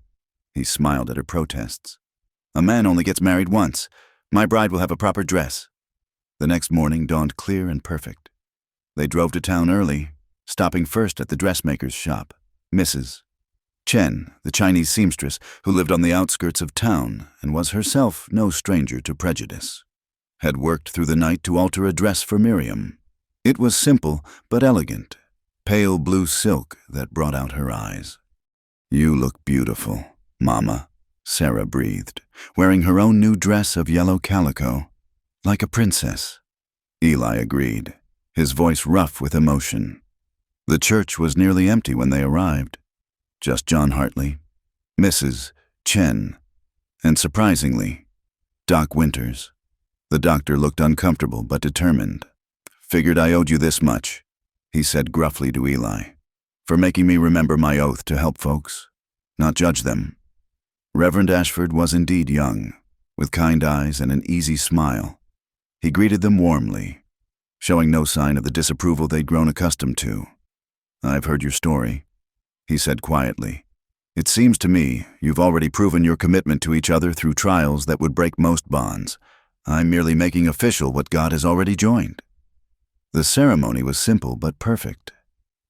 He smiled at her protests. "A man only gets married once. My bride will have a proper dress." The next morning dawned clear and perfect. They drove to town early, stopping first at the dressmaker's shop. Mrs. Chen, the Chinese seamstress who lived on the outskirts of town and was herself no stranger to prejudice, had worked through the night to alter a dress for Miriam. It was simple but elegant, pale blue silk that brought out her eyes. "You look beautiful, Mama," Sarah breathed, wearing her own new dress of yellow calico. "Like a princess." Eli agreed, his voice rough with emotion. The church was nearly empty when they arrived. Just John Hartley, Mrs. Chen, and surprisingly, Doc Winters. The doctor looked uncomfortable but determined. "Figured I owed you this much," he said gruffly to Eli, "for making me remember my oath to help folks, not judge them." Reverend Ashford was indeed young, with kind eyes and an easy smile. He greeted them warmly, showing no sign of the disapproval they'd grown accustomed to. "I've heard your story," he said quietly. "It seems to me you've already proven your commitment to each other through trials that would break most bonds. I'm merely making official what God has already joined." The ceremony was simple but perfect.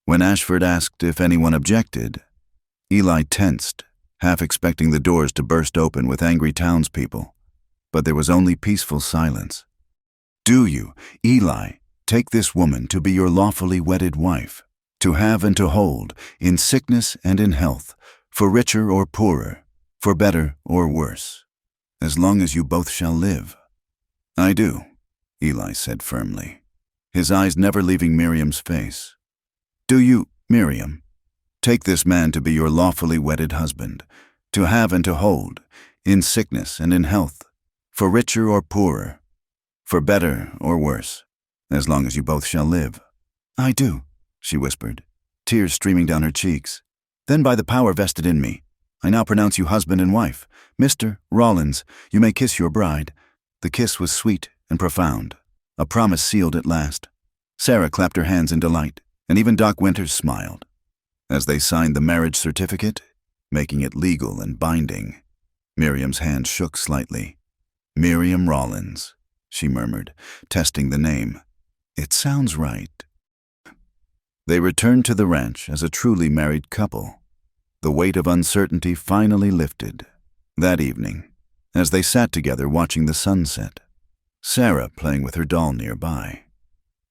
When Ashford asked if anyone objected, Eli tensed, half expecting the doors to burst open with angry townspeople. But there was only peaceful silence. "Do you, Eli, take this woman to be your lawfully wedded wife?" to have and to hold, in sickness and in health, for richer or poorer, for better or worse, as long as you both shall live." "I do," Eli said firmly, his eyes never leaving Miriam's face. "Do you, Miriam, take this man to be your lawfully wedded husband, to have and to hold, in sickness and in health, for richer or poorer, for better or worse, as long as you both shall live?" "I do," she whispered, tears streaming down her cheeks. "Then by the power vested in me, I now pronounce you husband and wife. Mr. Rollins, you may kiss your bride." The kiss was sweet and profound, a promise sealed at last. Sarah clapped her hands in delight, and even Doc Winters smiled. As they signed the marriage certificate, making it legal and binding, Miriam's hand shook slightly. "Miriam Rollins," she murmured, testing the name. "It sounds right." They returned to the ranch as a truly married couple. The weight of uncertainty finally lifted. That evening, as they sat together watching the sunset, Sarah playing with her doll nearby,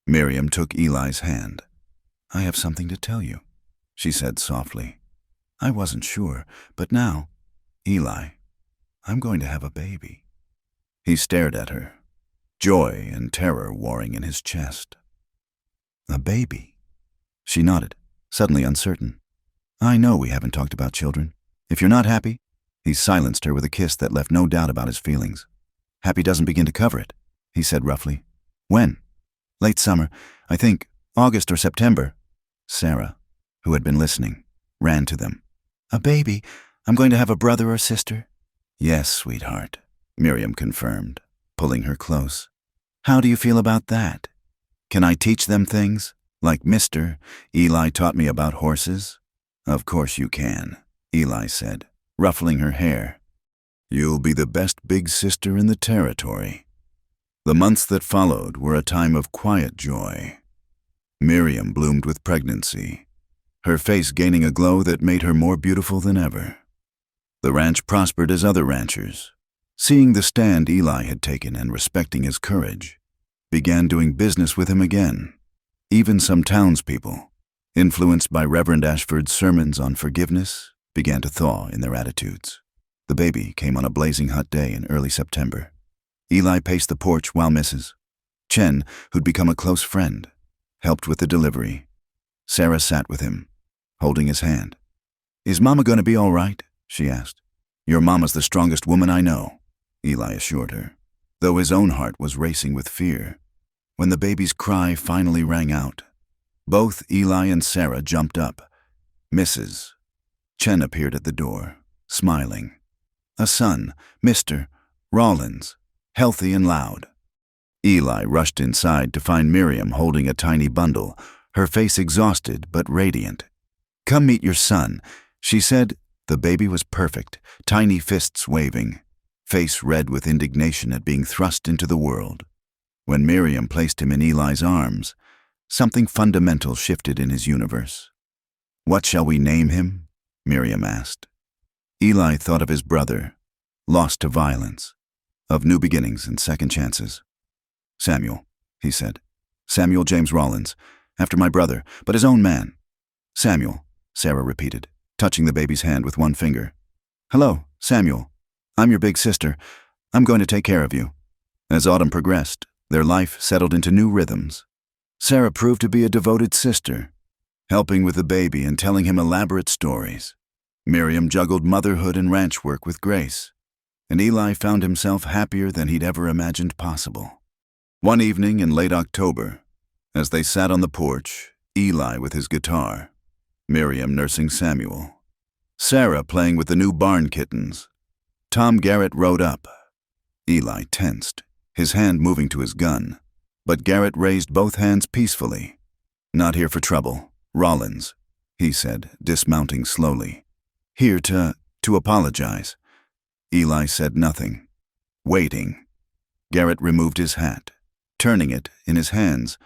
Miriam took Eli's hand. "I have something to tell you," she said softly. "I wasn't sure, but now, Eli, I'm going to have a baby." He stared at her, joy and terror warring in his chest. "A baby?" She nodded, suddenly uncertain. "I know we haven't talked about children. If you're not happy—" He silenced her with a kiss that left no doubt about his feelings. "Happy doesn't begin to cover it," he said roughly. "When?" "Late summer. I think August or September." Sarah, who had been listening, ran to them. "A baby? I'm going to have a brother or sister?" "Yes, sweetheart," Miriam confirmed, pulling her close. "How do you feel about that? Can I teach them things? Like Mr. Eli taught me about horses?" "Of course you can," Eli said, ruffling her hair. "You'll be the best big sister in the territory." The months that followed were a time of quiet joy. Miriam bloomed with pregnancy, her face gaining a glow that made her more beautiful than ever. The ranch prospered as other ranchers, seeing the stand Eli had taken and respecting his courage, began doing business with him again. Even some townspeople, influenced by Reverend Ashford's sermons on forgiveness, began to thaw in their attitudes. The baby came on a blazing hot day in early September. Eli paced the porch while Mrs. Chen, who'd become a close friend, helped with the delivery. Sarah sat with him, holding his hand. "Is Mama going to be all right?" she asked. "Your Mama's the strongest woman I know," Eli assured her, though his own heart was racing with fear. When the baby's cry finally rang out, both Eli and Sarah jumped up. Mrs. Chen appeared at the door, smiling. A son, Mr. Rollins, healthy and loud. Eli rushed inside to find Miriam holding a tiny bundle, her face exhausted but radiant. "Come meet your son," she said. The baby was perfect, tiny fists waving, face red with indignation at being thrust into the world. When Miriam placed him in Eli's arms, something fundamental shifted in his universe. "What shall we name him?" Miriam asked. Eli thought of his brother, lost to violence, of new beginnings and second chances. "Samuel," he said. "Samuel James Rollins, after my brother, but his own man." "Samuel," Sarah repeated, touching the baby's hand with one finger. "Hello, Samuel. I'm your big sister. I'm going to take care of you." As autumn progressed, their life settled into new rhythms. Sarah proved to be a devoted sister, helping with the baby and telling him elaborate stories. Miriam juggled motherhood and ranch work with grace, and Eli found himself happier than he'd ever imagined possible. One evening in late October, as they sat on the porch, Eli with his guitar, Miriam nursing Samuel, Sarah playing with the new barn kittens, Tom Garrett rode up. Eli tensed, his hand moving to his gun, but Garrett raised both hands peacefully. "Not here for trouble, Rollins," he said, dismounting slowly. "Here to apologize." Eli said nothing, waiting. Garrett removed his hat, turning it in his hands.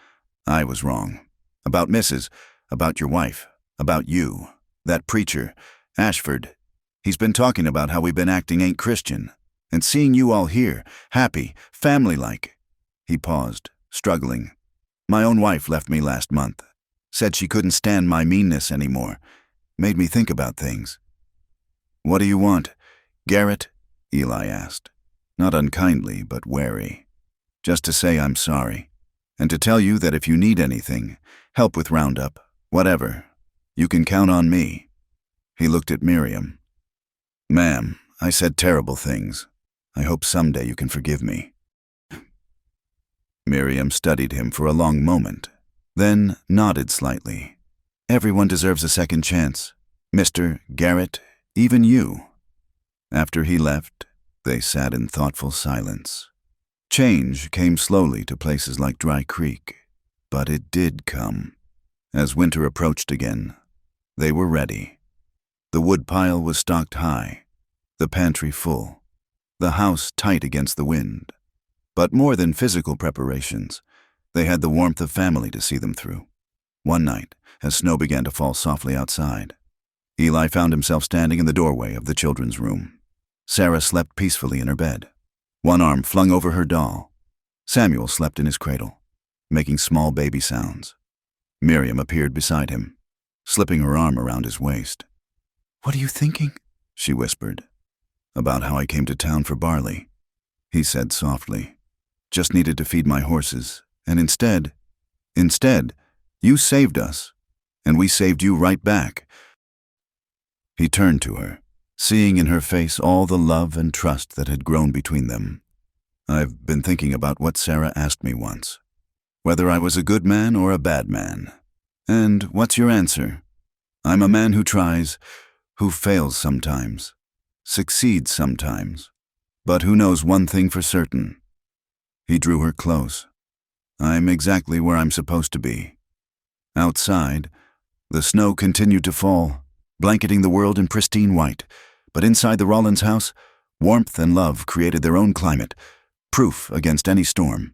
"I was wrong. About Mrs., about your wife, about you, that preacher, Ashford. He's been talking about how we've been acting ain't Christian, and seeing you all here, happy, family-like." He paused, struggling. "My own wife left me last month. Said she couldn't stand my meanness anymore. Made me think about things. "What do you want, Garrett?" Eli asked, not unkindly but wary. "Just to say I'm sorry, and to tell you that if you need anything, help with Roundup, whatever, you can count on me." He looked at Miriam. "Ma'am, I said terrible things. I hope someday you can forgive me." Miriam studied him for a long moment, then nodded slightly. "Everyone deserves a second chance. Mr. Garrett, even you." After he left, they sat in thoughtful silence. Change came slowly to places like Dry Creek, but it did come. As winter approached again, they were ready. The woodpile was stocked high, the pantry full, the house tight against the wind. But more than physical preparations, they had the warmth of family to see them through. One night, as snow began to fall softly outside, Eli found himself standing in the doorway of the children's room. Sarah slept peacefully in her bed, one arm flung over her doll. Samuel slept in his cradle, making small baby sounds. Miriam appeared beside him, slipping her arm around his waist. "What are you thinking?" she whispered. "About how I came to town for barley," he said softly. "Just needed to feed my horses, and instead, you saved us, and we saved you right back." He turned to her, seeing in her face all the love and trust that had grown between them. "I've been thinking about what Sarah asked me once, whether I was a good man or a bad man. And what's your answer? I'm a man who tries, who fails sometimes, succeeds sometimes, but who knows one thing for certain." He drew her close. "I'm exactly where I'm supposed to be." Outside, the snow continued to fall, blanketing the world in pristine white, but inside the Rollins house, warmth and love created their own climate, proof against any storm.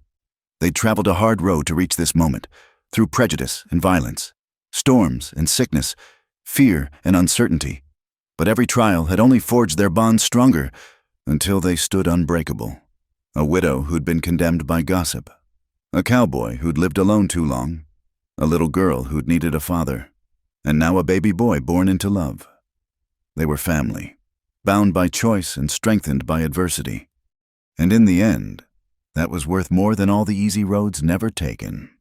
They'd traveled a hard road to reach this moment, through prejudice and violence, storms and sickness, fear and uncertainty. But every trial had only forged their bonds stronger until they stood unbreakable. A widow who'd been condemned by gossip, a cowboy who'd lived alone too long, a little girl who'd needed a father, and now a baby boy born into love. They were family, bound by choice and strengthened by adversity. And in the end, that was worth more than all the easy roads never taken.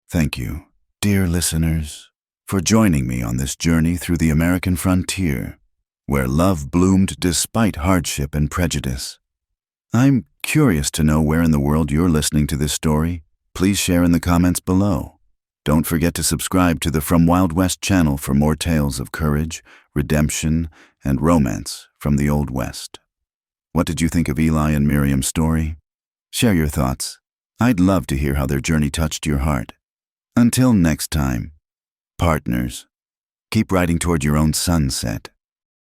Thank you, dear listeners, for joining me on this journey through the American frontier, where love bloomed despite hardship and prejudice. I'm curious to know where in the world you're listening to this story. Please share in the comments below. Don't forget to subscribe to the From Wild West channel for more tales of courage, redemption, and romance from the Old West. What did you think of Eli and Miriam's story? Share your thoughts. I'd love to hear how their journey touched your heart. Until next time, partners, keep riding toward your own sunset.